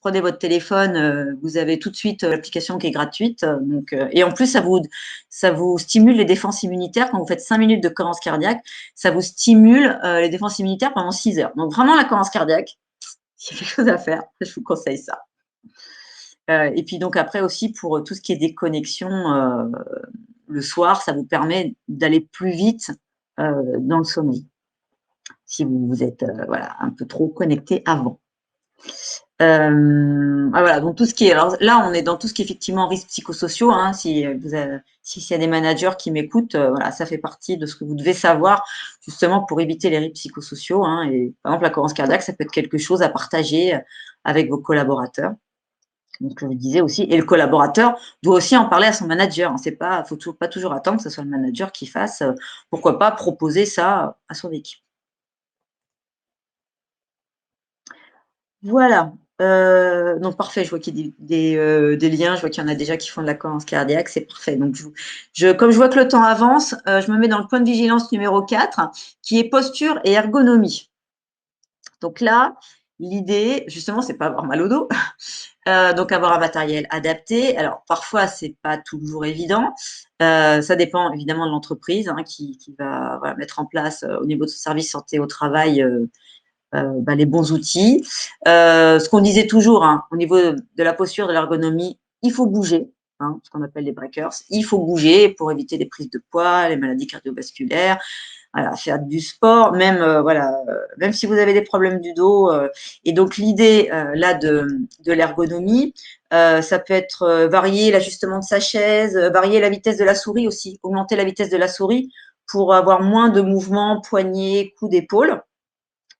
prenez votre téléphone, vous avez tout de suite l'application qui est gratuite. Et en plus, ça vous stimule les défenses immunitaires. Quand vous faites 5 minutes de cohérence cardiaque, ça vous stimule les défenses immunitaires pendant 6 heures. Donc, vraiment, la cohérence cardiaque, s'il y a quelque chose à faire, je vous conseille ça. Et puis donc après aussi pour tout ce qui est déconnexion le soir, ça vous permet d'aller plus vite dans le sommeil si vous êtes un peu trop connecté avant. Voilà, donc tout ce qui est… Alors là, on est dans tout ce qui est effectivement risques psychosociaux. Hein, s'il y a des managers qui m'écoutent, voilà, ça fait partie de ce que vous devez savoir justement pour éviter les risques psychosociaux. Hein, et par exemple, la cohérence cardiaque, ça peut être quelque chose à partager avec vos collaborateurs. Donc, je vous disais aussi, et le collaborateur doit aussi en parler à son manager. Il ne faut pas toujours attendre que ce soit le manager qui fasse. Pourquoi pas proposer ça à son équipe. Voilà. Donc, parfait. Je vois qu'il y a des liens. Je vois qu'il y en a déjà qui font de la cohérence cardiaque. C'est parfait. Donc, comme je vois que le temps avance, je me mets dans le point de vigilance numéro 4, qui est posture et ergonomie. Donc là, l'idée, justement, c'est pas avoir mal au dos. Donc, avoir un matériel adapté. Alors, parfois, c'est pas toujours évident. Ça dépend évidemment de l'entreprise qui va mettre en place au niveau de son service santé au travail les bons outils. Ce qu'on disait toujours au niveau de la posture, de l'ergonomie, il faut bouger, ce qu'on appelle les breakers. Il faut bouger pour éviter les prises de poids, les maladies cardiovasculaires. voilà, faire du sport, même, voilà, même si vous avez des problèmes du dos. Et donc, l'idée là de l'ergonomie, ça peut être varier l'ajustement de sa chaise, varier la vitesse de la souris aussi, augmenter la vitesse de la souris pour avoir moins de mouvements, poignets, coudes, épaules.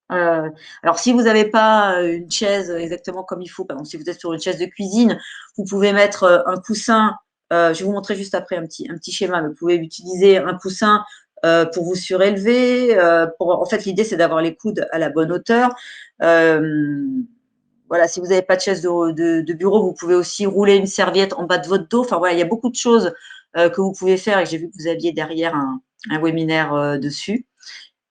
Alors, si vous n'avez pas une chaise exactement comme il faut, par exemple, si vous êtes sur une chaise de cuisine, vous pouvez mettre un coussin. Je vais vous montrer juste après un petit schéma, mais vous pouvez utiliser un coussin pour vous surélever. En fait, l'idée, c'est d'avoir les coudes à la bonne hauteur. Voilà, si vous n'avez pas de chaise de bureau, vous pouvez aussi rouler une serviette en bas de votre dos. Enfin, voilà, il y a beaucoup de choses que vous pouvez faire et j'ai vu que vous aviez derrière un webinaire dessus.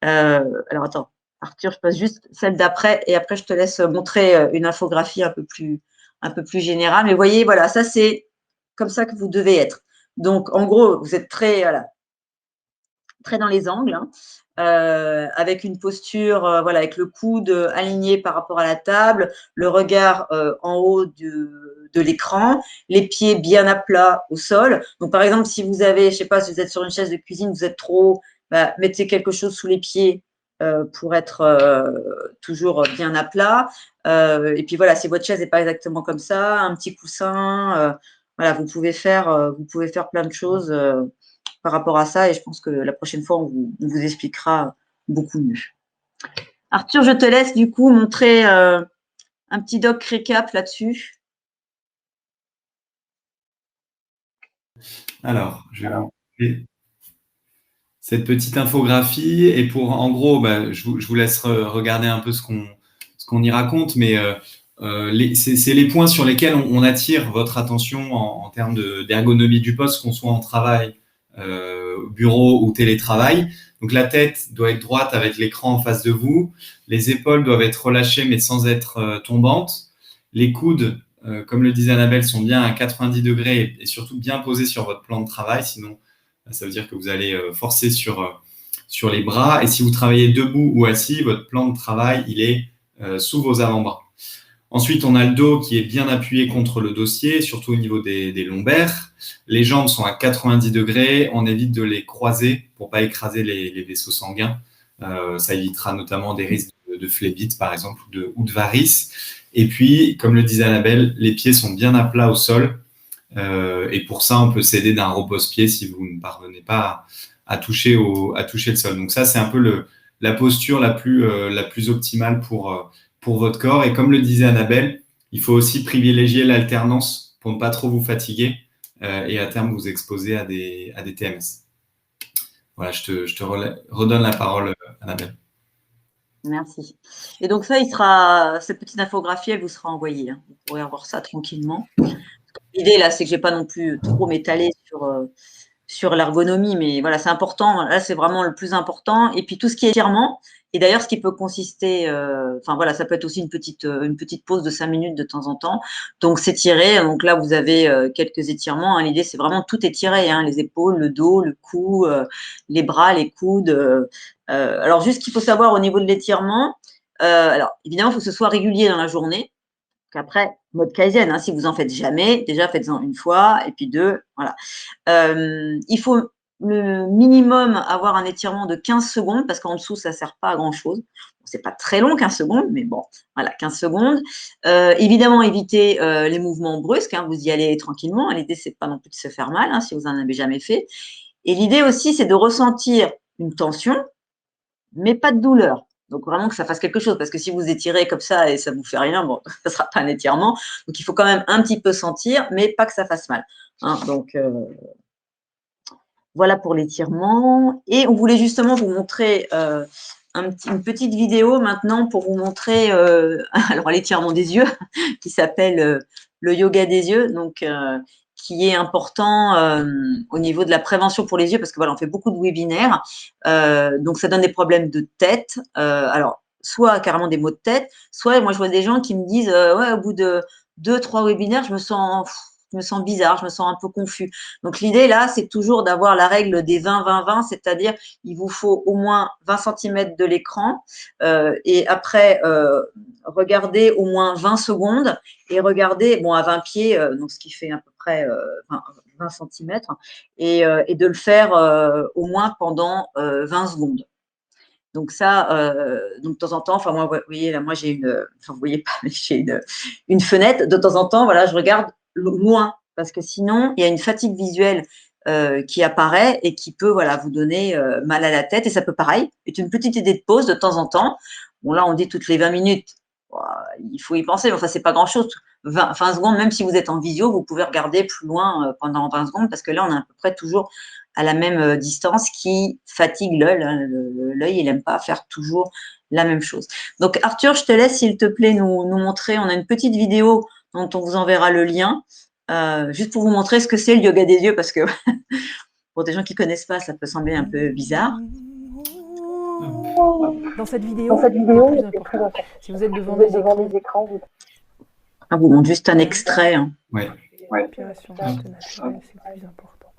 Alors, attends. Arthur, je passe juste celle d'après et après, je te laisse montrer une infographie un peu plus générale. Mais vous voyez, voilà, ça, c'est comme ça que vous devez être. Donc, en gros, vous êtes très, voilà, très dans les angles, hein, avec une posture, voilà, avec le coude aligné par rapport à la table, le regard en haut de l'écran, les pieds bien à plat au sol. Donc, par exemple, si vous avez, je ne sais pas, si vous êtes sur une chaise de cuisine, vous êtes trop haut, bah, mettez quelque chose sous les pieds pour être toujours bien à plat. Et puis voilà, si votre chaise n'est pas exactement comme ça, un petit coussin, voilà, vous pouvez faire plein de choses par rapport à ça et je pense que la prochaine fois, on vous expliquera beaucoup mieux. Arthur, je te laisse du coup montrer un petit doc récap là-dessus. Alors, je vais vous montrer cette petite infographie et pour, en gros, bah, je vous laisse regarder un peu ce qu'on y raconte, mais c'est les points sur lesquels on attire votre attention en termes d'ergonomie du poste, qu'on soit en travail, bureau ou télétravail. Donc la tête doit être droite avec l'écran en face de vous. Les épaules doivent être relâchées mais sans être tombantes. Les coudes, comme le disait Annabelle, sont bien à 90 degrés et surtout bien posés sur votre plan de travail. Sinon, ça veut dire que vous allez forcer sur les bras. Et si vous travaillez debout ou assis, votre plan de travail, il est sous vos avant-bras. Ensuite, on a le dos qui est bien appuyé contre le dossier, surtout au niveau des lombaires. Les jambes sont à 90 degrés. On évite de les croiser pour ne pas écraser les vaisseaux sanguins. Ça évitera notamment des risques de phlébite, par exemple, ou de varices. Et puis, comme le disait Annabelle, les pieds sont bien à plat au sol. Et pour ça, on peut s'aider d'un repose-pied si vous ne parvenez pas à toucher le sol. Donc ça, c'est un peu la posture la plus optimale pour votre corps. Et comme le disait Annabelle, il faut aussi privilégier l'alternance pour ne pas trop vous fatiguer et à terme vous exposer à des TMS. Voilà, je te redonne la parole, Annabelle. Merci. Et donc ça, cette petite infographie, elle vous sera envoyée. Hein. Vous pourrez avoir ça tranquillement. L'idée là, c'est que je n'ai pas non plus trop m'étaler sur l'ergonomie, mais voilà, c'est important. Là, c'est vraiment le plus important. Et puis tout ce qui est étirement. Et d'ailleurs, ce qui peut consister, enfin voilà, ça peut être aussi une petite pause de 5 minutes de temps en temps. Donc s'étirer. Donc là, vous avez quelques étirements. Hein. L'idée, c'est vraiment tout étirer, hein, les épaules, le dos, le cou, les bras, les coudes. Alors juste qu'il faut savoir au niveau de l'étirement. Alors évidemment, il faut que ce soit régulier dans la journée. Après, mode Kaizen, hein, si vous en faites jamais, déjà faites-en une fois, et puis deux, voilà. Il faut le minimum avoir un étirement de 15 secondes, parce qu'en dessous, ça ne sert pas à grand-chose. Bon, c'est pas très long, 15 secondes, mais bon, voilà, 15 secondes. Évidemment, évitez les mouvements brusques, hein, vous y allez tranquillement. L'idée, c'est pas non plus de se faire mal, hein, si vous n'en avez jamais fait. Et l'idée aussi, c'est de ressentir une tension, mais pas de douleur. Donc vraiment que ça fasse quelque chose, parce que si vous étirez comme ça et ça ne vous fait rien, bon, ça ne sera pas un étirement. Donc il faut quand même un petit peu sentir, mais pas que ça fasse mal. Hein, donc voilà pour l'étirement. Et on voulait justement vous montrer une petite vidéo maintenant pour vous montrer alors l'étirement des yeux qui s'appelle le yoga des yeux. Donc qui est important au niveau de la prévention pour les yeux, parce que voilà, on fait beaucoup de webinaires, donc ça donne des problèmes de tête. Alors, soit carrément des maux de tête, soit moi je vois des gens qui me disent ouais, au bout de 2-3 webinaires, je me sens bizarre, je me sens un peu confus. Donc l'idée là, c'est toujours d'avoir la règle des 20-20-20, c'est-à-dire il vous faut au moins 20 cm de l'écran et après regardez au moins 20 secondes et regardez bon, à 20 pieds, donc ce qui fait à peu près 20 cm, et de le faire au moins pendant 20 secondes. Donc ça, donc de temps en temps, enfin moi, vous voyez là, moi j'ai vous voyez pas, mais j'ai une fenêtre. De temps en temps, voilà, je regarde loin parce que sinon il y a une fatigue visuelle qui apparaît et qui peut, voilà, vous donner mal à la tête. Et ça peut, pareil, être une petite idée de pause de temps en temps. Bon là, on dit toutes les 20 minutes. Il faut y penser, mais enfin c'est pas grand-chose. 20 secondes, même si vous êtes en visio, vous pouvez regarder plus loin pendant 20 secondes parce que là, on est à peu près toujours à la même distance qui fatigue l'œil. Hein. L'œil, il n'aime pas faire toujours la même chose. Donc, Arthur, je te laisse, s'il te plaît, nous montrer. On a une petite vidéo dont on vous enverra le lien, juste pour vous montrer ce que c'est le yoga des yeux, parce que pour des gens qui ne connaissent pas, ça peut sembler un peu bizarre. Dans cette vidéo, c'est plus important. Si vous êtes devant des écrans, Ah, vous montre juste un extrait. Hein. Ouais. Respiration naturelle, c'est plus important.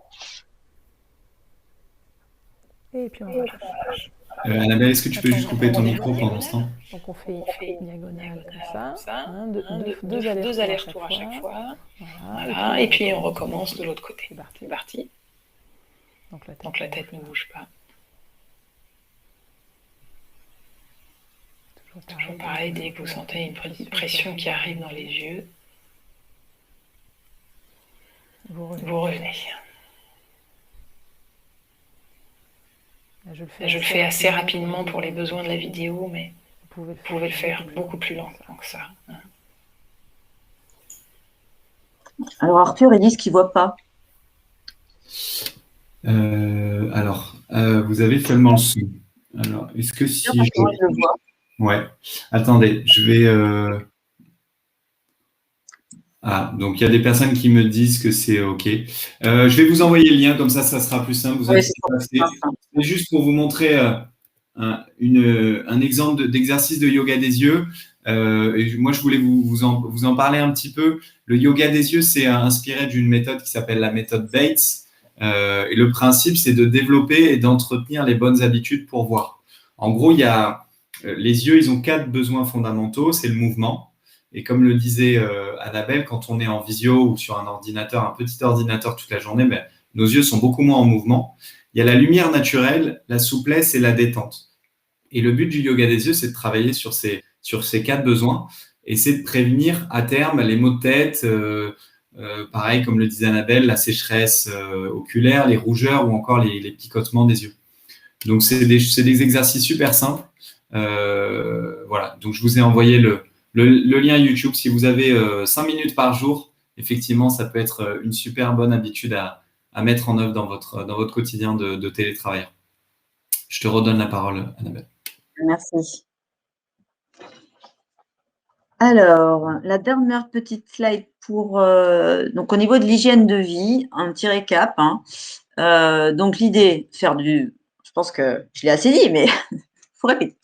Et puis on relâche. Annabelle, est-ce que tu peux juste couper ton micro pendant ce temps? Donc on fait diagonale comme ça, hein, deux allers-retours à chaque fois. Voilà. Et puis on recommence de l'autre côté. C'est parti. Donc la tête ne bouge pas. Toujours pareil, dès que vous sentez une pression qui arrive dans les yeux, vous revenez. Je le fais assez rapidement pour les besoins de la vidéo, mais vous pouvez le faire beaucoup plus lentement que ça. Alors Arthur, il dit ce qu'il ne voit pas. Vous avez seulement le son. Alors, est-ce que si je le vois. Ouais. Attendez, je vais... Ah, donc il y a des personnes qui me disent que c'est OK. Je vais vous envoyer le lien, comme ça sera plus simple. C'est juste pour vous montrer un exemple d'exercice de yoga des yeux. Et moi, je voulais vous en parler un petit peu. Le yoga des yeux, c'est inspiré d'une méthode qui s'appelle la méthode Bates. Et le principe, c'est de développer et d'entretenir les bonnes habitudes pour voir. En gros, il y a les yeux, ils ont 4 besoins fondamentaux. C'est le mouvement. Et comme le disait Annabelle, quand on est en visio ou sur un ordinateur, un petit ordinateur toute la journée, nos yeux sont beaucoup moins en mouvement. Il y a la lumière naturelle, la souplesse et la détente. Et le but du yoga des yeux, c'est de travailler sur ces 4 besoins et c'est de prévenir à terme les maux de tête, pareil comme le disait Annabelle, la sécheresse oculaire, les rougeurs ou encore les picotements des yeux. Donc, c'est des exercices super simples. Voilà, donc je vous ai envoyé le lien YouTube. Si vous avez 5 minutes par jour, effectivement, ça peut être une super bonne habitude à mettre en œuvre dans votre quotidien de télétravailleur. Je te redonne la parole, Annabelle. Merci. Alors, la dernière petite slide pour donc au niveau de l'hygiène de vie, un petit récap. Hein. Donc l'idée, je pense que je l'ai assez dit, mais il faut répéter.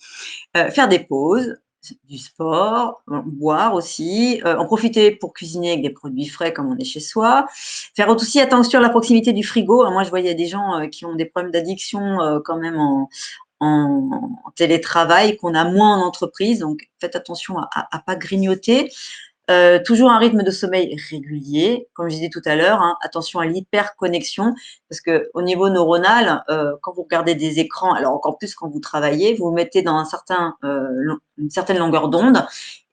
Faire des pauses, du sport, boire aussi, en profiter pour cuisiner avec des produits frais comme on est chez soi. Faire aussi attention à la proximité du frigo. Moi, je voyais des gens qui ont des problèmes d'addiction quand même en télétravail, qu'on a moins en entreprise. Donc, faites attention à ne pas grignoter. Toujours un rythme de sommeil régulier, comme je disais tout à l'heure, hein, attention à l'hyperconnexion, parce qu'au niveau neuronal, quand vous regardez des écrans, alors encore plus quand vous travaillez, vous vous mettez dans une certaine longueur d'onde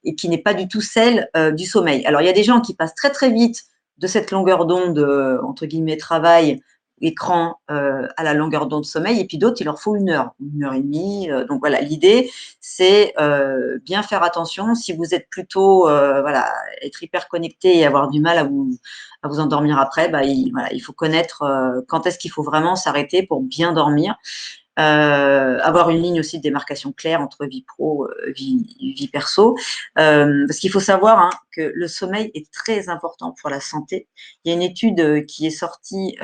et qui n'est pas du tout celle du sommeil. Alors, il y a des gens qui passent très, très vite de cette longueur d'onde, entre guillemets, travail, écran à la longueur d'onde sommeil, et puis d'autres, il leur faut 1 heure et demie. Donc voilà, l'idée, c'est bien faire attention. Si vous êtes plutôt, être hyper connecté et avoir du mal à vous endormir après, il faut connaître quand est-ce qu'il faut vraiment s'arrêter pour bien dormir. Avoir une ligne aussi de démarcation claire entre vie pro, vie perso, parce qu'il faut savoir que le sommeil est très important pour la santé. Il y a une étude qui est sortie,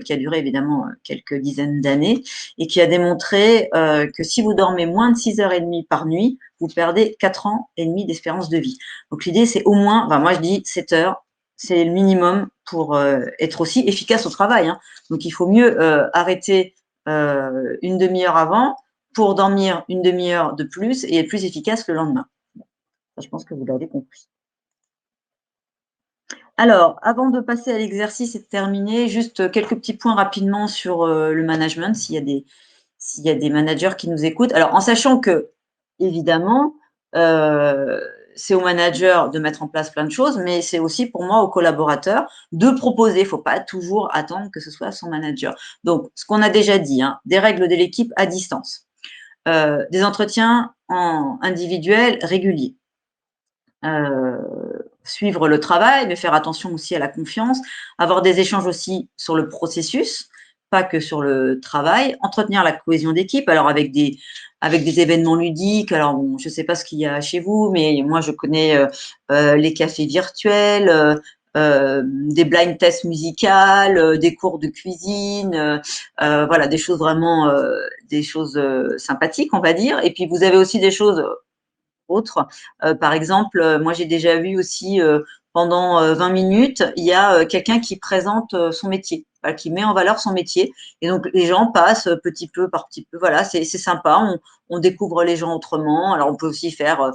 qui a duré évidemment quelques dizaines d'années, et qui a démontré que si vous dormez moins de 6h30 par nuit, vous perdez 4 ans et demi d'espérance de vie. Donc l'idée, c'est au moins, moi je dis 7 heures, c'est le minimum pour être aussi efficace au travail. Hein. Donc il faut mieux arrêter une demi-heure avant pour dormir une demi-heure de plus et être plus efficace le lendemain. Ça, je pense que vous l'avez compris. Alors, avant de passer à l'exercice et de terminer, juste quelques petits points rapidement sur le management, s'il s'il y a des managers qui nous écoutent. Alors, en sachant que, évidemment, c'est au manager de mettre en place plein de choses, mais c'est aussi pour moi aux collaborateurs de proposer. Il ne faut pas toujours attendre que ce soit son manager. Donc, ce qu'on a déjà dit, hein, des règles de l'équipe à distance, des entretiens individuels réguliers, suivre le travail, mais faire attention aussi à la confiance, avoir des échanges aussi sur le processus, pas que sur le travail, entretenir la cohésion d'équipe, alors avec des événements ludiques. Alors, bon, je ne sais pas ce qu'il y a chez vous, mais moi, je connais les cafés virtuels, des blind tests musicales, des cours de cuisine, voilà, des choses vraiment, des choses sympathiques, on va dire. Et puis, vous avez aussi des choses autres. Par exemple, moi, j'ai déjà vu aussi pendant 20 minutes, il y a quelqu'un qui présente son métier, qui met en valeur son métier. Et donc, les gens passent petit peu par petit peu. Voilà, c'est sympa. On découvre les gens autrement. Alors, on peut aussi faire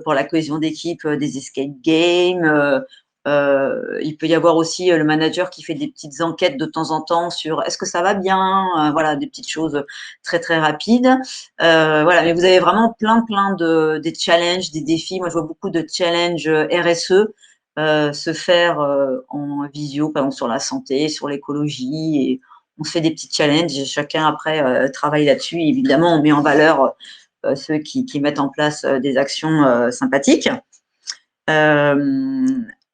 pour la cohésion d'équipe des escape games. Il peut y avoir aussi le manager qui fait des petites enquêtes de temps en temps sur est-ce que ça va bien, voilà, des petites choses très très rapides. Voilà, mais vous avez vraiment plein des challenges, des défis. Moi, je vois beaucoup de challenges RSE se faire en visio, par exemple sur la santé, sur l'écologie, et on se fait des petits challenges. Et chacun après travaille là-dessus. Évidemment, on met en valeur ceux qui mettent en place des actions sympathiques.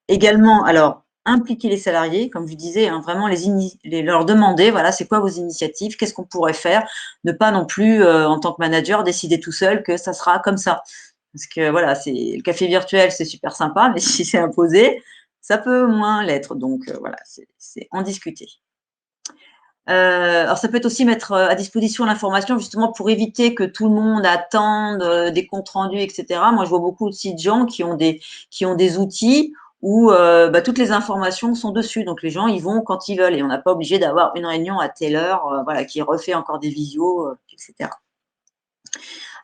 Également, alors, impliquer les salariés, comme je disais, hein, vraiment leur demander, voilà, c'est quoi vos initiatives, qu'est-ce qu'on pourrait faire, ne pas non plus, en tant que manager, décider tout seul que ça sera comme ça. Parce que voilà, le café virtuel, c'est super sympa, mais si c'est imposé, ça peut moins l'être. Donc voilà, c'est en discuter. Alors ça peut être aussi mettre à disposition l'information justement pour éviter que tout le monde attende des comptes rendus, etc. Moi, je vois beaucoup aussi de gens qui ont des outils où toutes les informations sont dessus. Donc les gens, ils vont quand ils veulent et on n'a pas obligé d'avoir une réunion à telle heure, voilà, qui refait encore des visios, etc.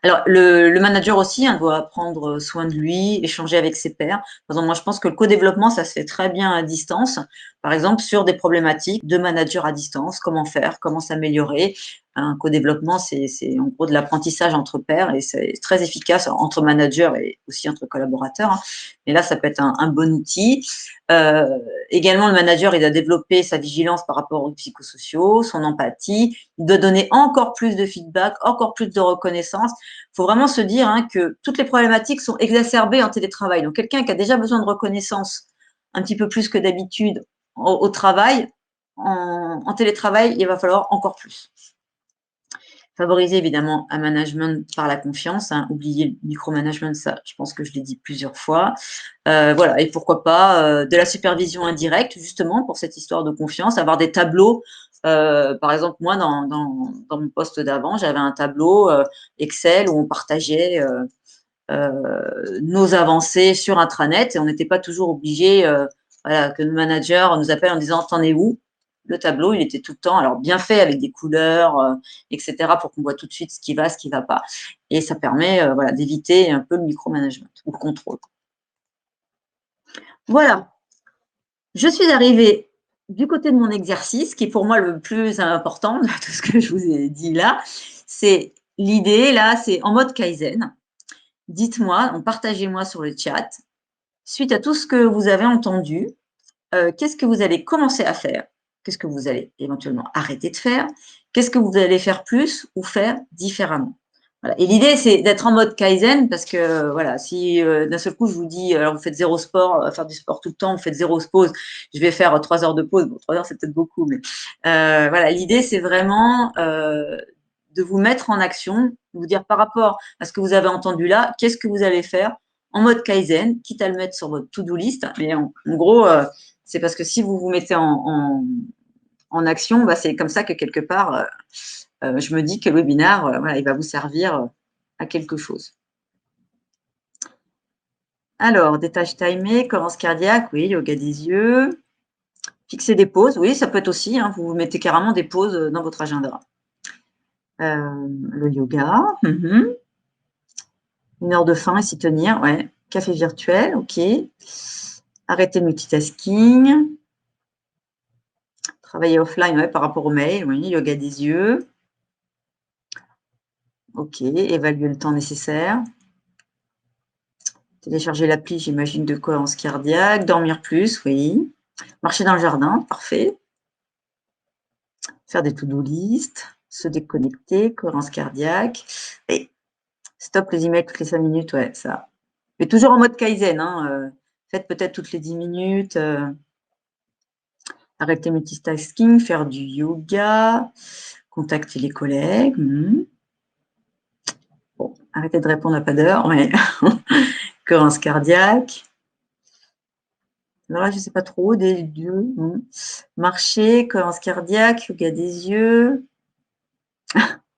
Alors, le manager aussi doit prendre soin de lui, échanger avec ses pairs. Par exemple, moi, je pense que le co-développement, ça se fait très bien à distance. Par exemple, sur des problématiques de manager à distance, comment faire, comment s'améliorer. Un co-développement, c'est en gros de l'apprentissage entre pairs et c'est très efficace entre managers et aussi entre collaborateurs, hein. Et là, ça peut être un bon outil. Également, le manager, il doit développer sa vigilance par rapport aux psychosociaux, son empathie. Il doit donner encore plus de feedback, encore plus de reconnaissance. Il faut vraiment se dire que toutes les problématiques sont exacerbées en télétravail. Donc, quelqu'un qui a déjà besoin de reconnaissance un petit peu plus que d'habitude au travail, en télétravail, il va falloir encore plus. Favoriser évidemment un management par la confiance, hein. Oublier le micromanagement, ça, je pense que je l'ai dit plusieurs fois. Voilà, et pourquoi pas de la supervision indirecte, justement, pour cette histoire de confiance, avoir des tableaux. Par exemple, moi, dans mon poste d'avant, j'avais un tableau Excel où on partageait nos avancées sur intranet et on n'était pas toujours obligé voilà, que le manager nous appelle en disant « t'en es où ?» Le tableau, il était tout le temps, alors bien fait avec des couleurs, etc., pour qu'on voit tout de suite ce qui va pas. Et ça permet voilà, d'éviter un peu le micromanagement ou le contrôle. Voilà. Je suis arrivée du côté de mon exercice, qui est pour moi le plus important de tout ce que je vous ai dit là. C'est l'idée, là, c'est en mode Kaizen. Dites-moi, partagez-moi sur le chat, suite à tout ce que vous avez entendu, qu'est-ce que vous allez commencer à faire? Qu'est-ce que vous allez éventuellement arrêter de faire? Qu'est-ce que vous allez faire plus ou faire différemment? Voilà. Et l'idée, c'est d'être en mode Kaizen parce que, voilà, si d'un seul coup, je vous dis, alors vous faites zéro sport, faire du sport tout le temps, vous faites zéro pause, je vais faire 3 heures de pause. Bon, 3 heures, c'est peut-être beaucoup, mais voilà, l'idée, c'est vraiment de vous mettre en action, de vous dire par rapport à ce que vous avez entendu là, qu'est-ce que vous allez faire en mode Kaizen, quitte à le mettre sur votre to-do list. Mais en gros, c'est parce que si vous vous mettez en action, c'est comme ça que quelque part, je me dis que le webinaire, voilà, il va vous servir à quelque chose. Alors, des tâches timées, cohérence cardiaque, oui, yoga des yeux. Fixer des pauses, oui, ça peut être aussi, hein, vous mettez carrément des pauses dans votre agenda. Le yoga, 1 heure de faim et s'y tenir, ouais. Café virtuel, ok. Arrêter le multitasking. Travailler offline, ouais, par rapport au mail, oui. Yoga des yeux. Ok, évaluer le temps nécessaire. Télécharger l'appli, j'imagine, de cohérence cardiaque. Dormir plus, oui. Marcher dans le jardin, parfait. Faire des to-do list. Se déconnecter, cohérence cardiaque. Et stop les emails toutes les 5 minutes, ouais, ça. Mais toujours en mode Kaizen, hein. Faites peut-être toutes les 10 minutes. Arrêter multitasking, faire du yoga, contacter les collègues. Bon, arrêtez de répondre à pas d'heure, mais cohérence cardiaque. Alors là, je ne sais pas trop, des yeux. Marcher, cohérence cardiaque, yoga des yeux.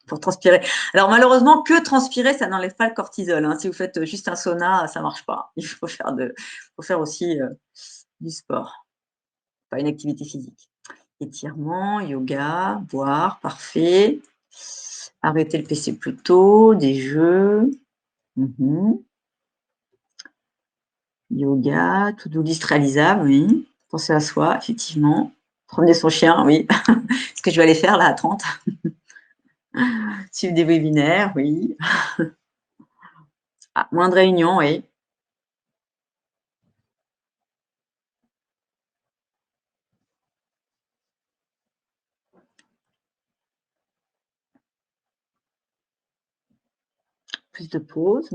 Pour transpirer. Alors malheureusement, que transpirer, ça n'enlève pas le cortisol. Hein. Si vous faites juste un sauna, ça ne marche pas. Il faut faire aussi du sport, pas une activité physique. Étirement, yoga, boire, parfait. Arrêter le PC plus tôt, des jeux. Yoga, to-do list réalisable, oui. Penser à soi, effectivement. Promener son chien, oui. Ce que je vais aller faire là à 30. Suivre des webinaires, oui. Ah, moins de réunions, oui. Plus de pauses.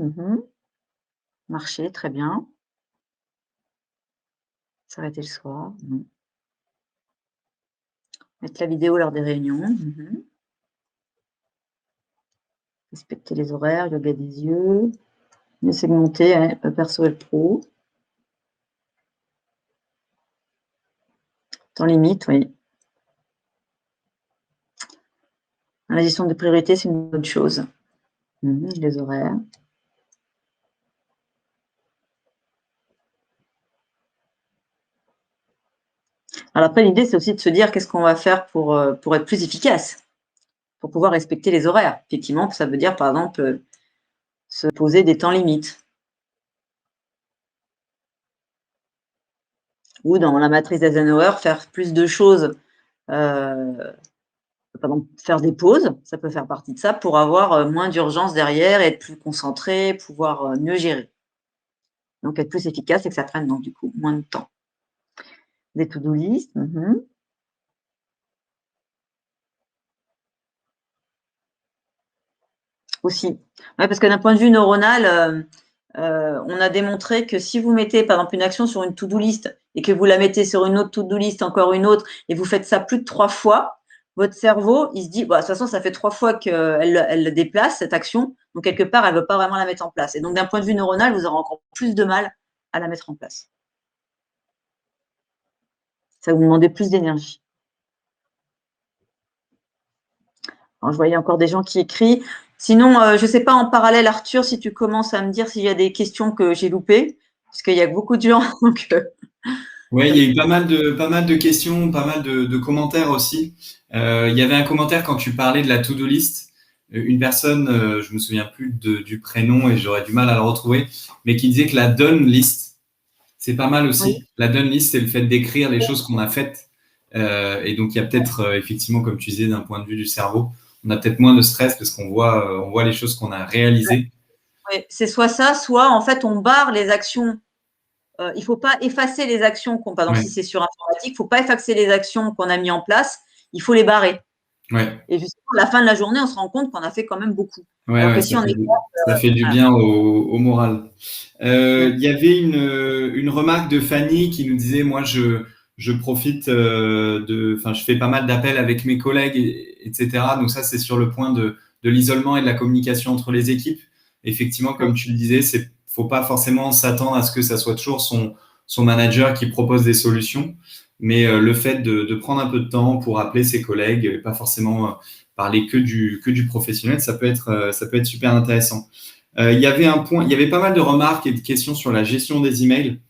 Marcher, très bien. S'arrêter le soir. Mettre la vidéo lors des réunions. Respecter les horaires, yoga des yeux. Mieux segmenter, hein, perso et le pro. Temps limite, oui. La gestion des priorités, c'est une bonne chose. Les horaires. Alors après, l'idée, c'est aussi de se dire qu'est-ce qu'on va faire pour être plus efficace, pour pouvoir respecter les horaires. Effectivement, ça veut dire, par exemple, se poser des temps limites. Ou dans la matrice d'Eisenhower, faire plus de choses, par exemple, faire des pauses, ça peut faire partie de ça, pour avoir moins d'urgence derrière, être plus concentré, pouvoir mieux gérer. Donc, être plus efficace et que ça prenne, donc, du coup, moins de temps. Des to-do list. Aussi. Ouais, parce que d'un point de vue neuronal, on a démontré que si vous mettez, par exemple, une action sur une to-do list et que vous la mettez sur une autre to-do list, encore une autre, et vous faites ça plus de 3 fois, votre cerveau, il se dit, bah, de toute façon, ça fait 3 fois qu'elle le déplace, cette action, donc quelque part, elle ne veut pas vraiment la mettre en place. Et donc, d'un point de vue neuronal, vous aurez encore plus de mal à la mettre en place. Ça va vous demander plus d'énergie. Alors, je voyais encore des gens qui écrivent. Sinon, je ne sais pas en parallèle, Arthur, si tu commences à me dire s'il y a des questions que j'ai loupées, parce qu'il y a beaucoup de gens. Donc, oui, il y a eu pas mal de questions, pas mal de commentaires aussi. Il y avait un commentaire quand tu parlais de la to-do list. Une personne, je me souviens plus du prénom et j'aurais du mal à le retrouver, mais qui disait que la done list, c'est pas mal aussi. Oui. La done list, c'est le fait d'écrire les choses qu'on a faites. Et donc, il y a peut-être, effectivement, comme tu disais, d'un point de vue du cerveau, on a peut-être moins de stress parce qu'on voit les choses qu'on a réalisées. Oui, c'est soit ça, soit en fait, on barre les actions. Il ne faut pas effacer les actions, par exemple, si c'est sur informatique, il ne faut pas effacer les actions qu'on a mis en place, il faut les barrer. Ouais. Et justement, à la fin de la journée, on se rend compte qu'on a fait quand même beaucoup. Ouais, si ça fait du bien au moral. Il y avait une remarque de Fanny qui nous disait, moi, je profite je fais pas mal d'appels avec mes collègues, etc. Donc ça, c'est sur le point de l'isolement et de la communication entre les équipes. Effectivement, comme tu le disais, faut pas forcément s'attendre à ce que ça soit toujours son manager qui propose des solutions, mais le fait de prendre un peu de temps pour appeler ses collègues, et pas forcément parler que du professionnel, ça peut être super intéressant. Il y avait pas mal de remarques et de questions sur la gestion des emails.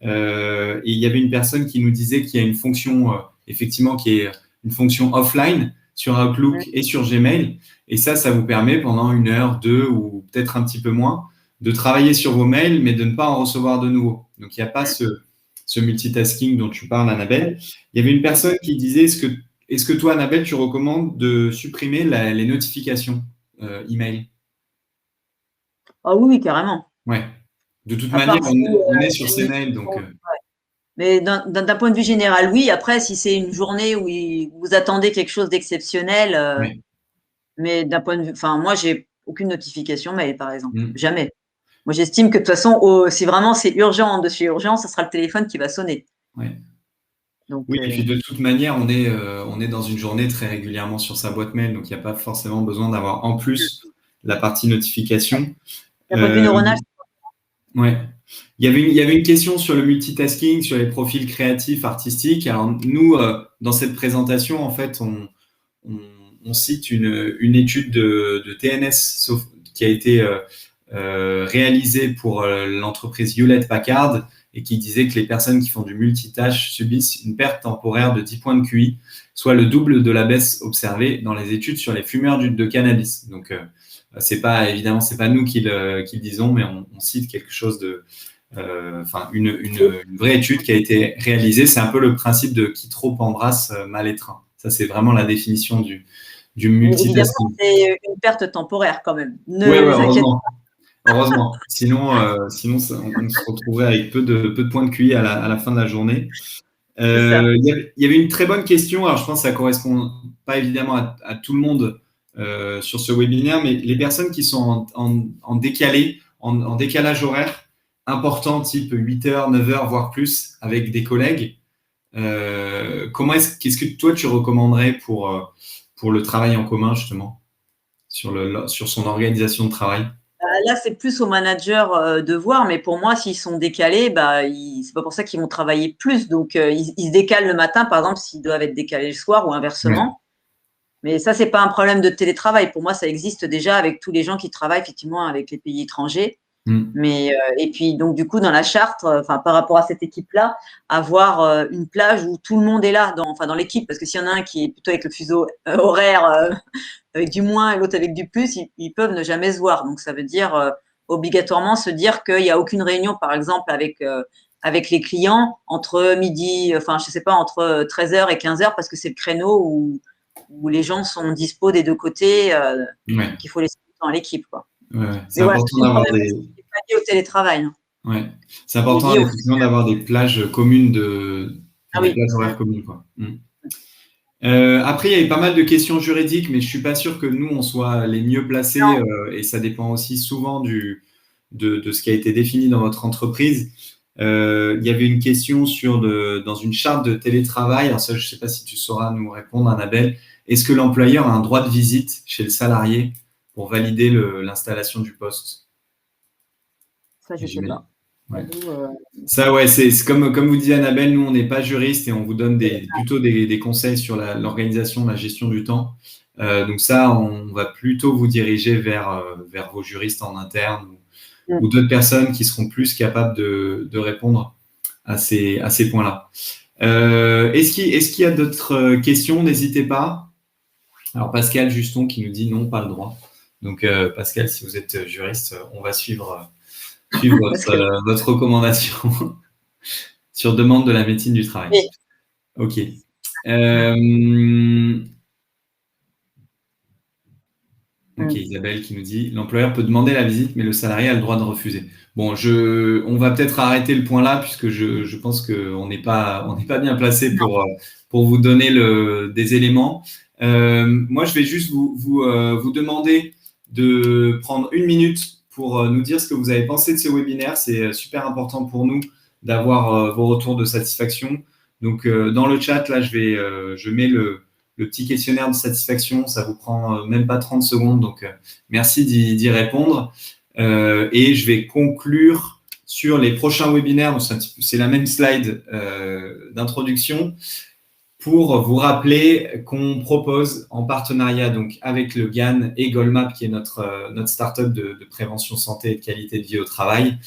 Et il y avait une personne qui nous disait qu'il y a une fonction, effectivement, qui est une fonction offline sur Outlook et sur Gmail. Et ça vous permet pendant 1 heure, 2 ou peut-être un petit peu moins de travailler sur vos mails, mais de ne pas en recevoir de nouveau. Donc, il n'y a pas ce multitasking dont tu parles, Annabelle. Il y avait une personne qui disait, est-ce que toi, Annabelle, tu recommandes de supprimer les notifications email? Ah oui, carrément. Ouais. De toute À manière, part si, on est sur il y a ces une mails, donc mission, mais d'un point de vue général, oui. Après, si c'est une journée où vous attendez quelque chose d'exceptionnel, ouais. mais d'un point de vue, enfin, moi, j'ai aucune notification mail, par exemple. Mm. Jamais. Moi, j'estime que de toute façon, si vraiment c'est urgent de chez urgent, ça sera le téléphone qui va sonner. Ouais. Donc, Oui, et puis de toute manière, on est dans une journée très régulièrement sur sa boîte mail, donc il n'y a pas forcément besoin d'avoir en plus la partie notification. d'un point de vue neuronal, Ouais. Il y avait une question sur le multitasking, sur les profils créatifs, artistiques. Alors nous, dans cette présentation, en fait, on, on cite une étude de TNS qui a été réalisée pour l'entreprise Hewlett-Packard et qui disait que les personnes qui font du multitâche subissent une perte temporaire de 10 points de QI, soit le double de la baisse observée dans les études sur les fumeurs de cannabis. Donc, évidemment, c'est pas nous qui le disons, mais on cite quelque chose de, une vraie étude qui a été réalisée. C'est un peu le principe de qui trop embrasse mal étreint. Ça, c'est vraiment la définition du multitasking. Évidemment, c'est une perte temporaire quand même. Oui, heureusement. Heureusement. Sinon, on se retrouverait avec peu de points de QI à la fin de la journée. Il y avait une très bonne question. Alors, je pense que ça correspond pas évidemment à tout le monde sur ce webinaire, mais les personnes qui sont en décalage horaire important, type 8 heures, 9 heures, voire plus, avec des collègues, qu'est-ce que toi tu recommanderais pour le travail en commun, justement, sur son organisation de travail? Là, c'est plus au manager de voir, mais pour moi, s'ils sont décalés, c'est pas pour ça qu'ils vont travailler plus. Donc, ils se décalent le matin, par exemple, s'ils doivent être décalés le soir ou inversement. Ouais. Mais ça, c'est pas un problème de télétravail. Pour moi, ça existe déjà avec tous les gens qui travaillent effectivement avec les pays étrangers. Mais et puis donc du coup dans la charte, par rapport à cette équipe-là, avoir une plage où tout le monde est là dans l'équipe, parce que s'il y en a un qui est plutôt avec le fuseau horaire avec du moins et l'autre avec du plus, ils peuvent ne jamais se voir. Donc ça veut dire obligatoirement se dire qu'il n'y a aucune réunion, par exemple avec les clients entre midi, entre 13h et 15h, parce que c'est le créneau où les gens sont dispo des deux côtés, qu'il faut laisser du temps à l'équipe, quoi. Ouais, c'est important d'avoir des. C'est pas lié au télétravail. Hein. Ouais, c'est important effectivement d'avoir des plages communes plages horaires communes, quoi. Après, il y avait pas mal de questions juridiques, mais je suis pas sûr que nous on soit les mieux placés et ça dépend aussi souvent de ce qui a été défini dans votre entreprise. Il y avait une question dans une charte de télétravail. Alors ça, je sais pas si tu sauras nous répondre, Annabelle. Est-ce que l'employeur a un droit de visite chez le salarié pour valider l'installation du poste? Ça, je ne sais pas. Ouais. Ça, ouais, c'est comme vous disiez, Annabelle, nous, on n'est pas juriste et on vous donne plutôt des conseils sur l'organisation, la gestion du temps. Donc ça, on va plutôt vous diriger vers vos juristes en interne ou d'autres personnes qui seront plus capables de répondre à ces points-là. Est-ce qu'il y a d'autres questions? N'hésitez pas. Alors, Pascal Juston qui nous dit non, pas le droit. Donc, Pascal, si vous êtes juriste, on va suivre votre recommandation sur demande de la médecine du travail. Oui. Ok. Ok, Isabelle qui nous dit l'employeur peut demander la visite, mais le salarié a le droit de refuser. Bon, on va peut-être arrêter le point là, puisque je pense qu'on n'est pas bien placé pour vous donner des éléments. Moi, je vais juste vous demander de prendre 1 minute pour nous dire ce que vous avez pensé de ce webinaire. C'est super important pour nous d'avoir vos retours de satisfaction. Donc, dans le chat, là, je mets le petit questionnaire de satisfaction. Ça vous prend même pas 30 secondes. Donc, merci d'y répondre. Et je vais conclure sur les prochains webinaires. C'est la même slide d'introduction pour vous rappeler qu'on propose en partenariat donc avec le GAN et Goldmap, qui est notre startup de prévention santé et de qualité de vie au travail.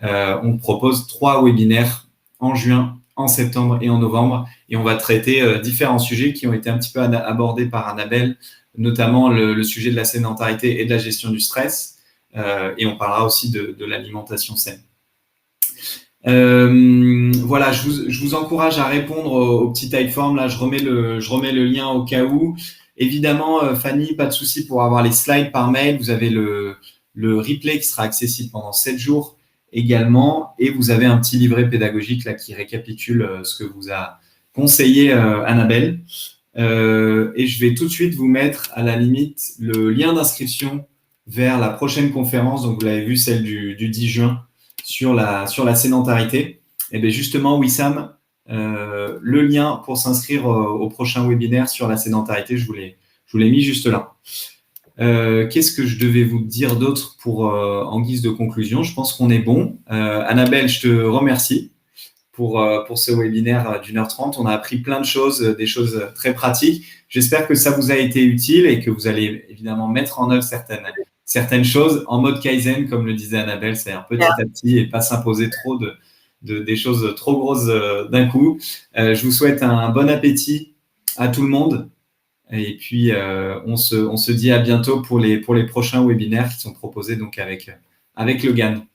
On propose 3 webinaires en juin, en septembre et en novembre. Et on va traiter différents sujets qui ont été un petit peu abordés par Annabelle, notamment le sujet de la sédentarité et de la gestion du stress. Et on parlera aussi de l'alimentation saine. Voilà, je vous encourage à répondre au petit Typeform. Là, je remets le lien au cas où. Évidemment, Fanny, pas de souci pour avoir les slides par mail. Vous avez le replay qui sera accessible pendant 7 jours également. Et vous avez un petit livret pédagogique là, qui récapitule ce que vous a conseillé Annabelle. Et je vais tout de suite vous mettre à la limite le lien d'inscription vers la prochaine conférence. Donc, vous l'avez vu, celle du 10 juin sur la sédentarité. Et bien justement, Wissam, le lien pour s'inscrire au prochain webinaire sur la sédentarité, je vous l'ai mis juste là. Qu'est-ce que je devais vous dire d'autre en guise de conclusion? Je pense qu'on est bon. Annabelle, je te remercie pour ce webinaire d'1h30. On a appris plein de choses, des choses très pratiques. J'espère que ça vous a été utile et que vous allez évidemment mettre en œuvre certaines choses en mode Kaizen, comme le disait Annabelle, c'est-à-dire petit à petit et pas s'imposer trop des choses trop grosses d'un coup. Je vous souhaite un bon appétit à tout le monde. Et puis, on se dit à bientôt pour les prochains webinaires qui sont proposés donc avec le GAN.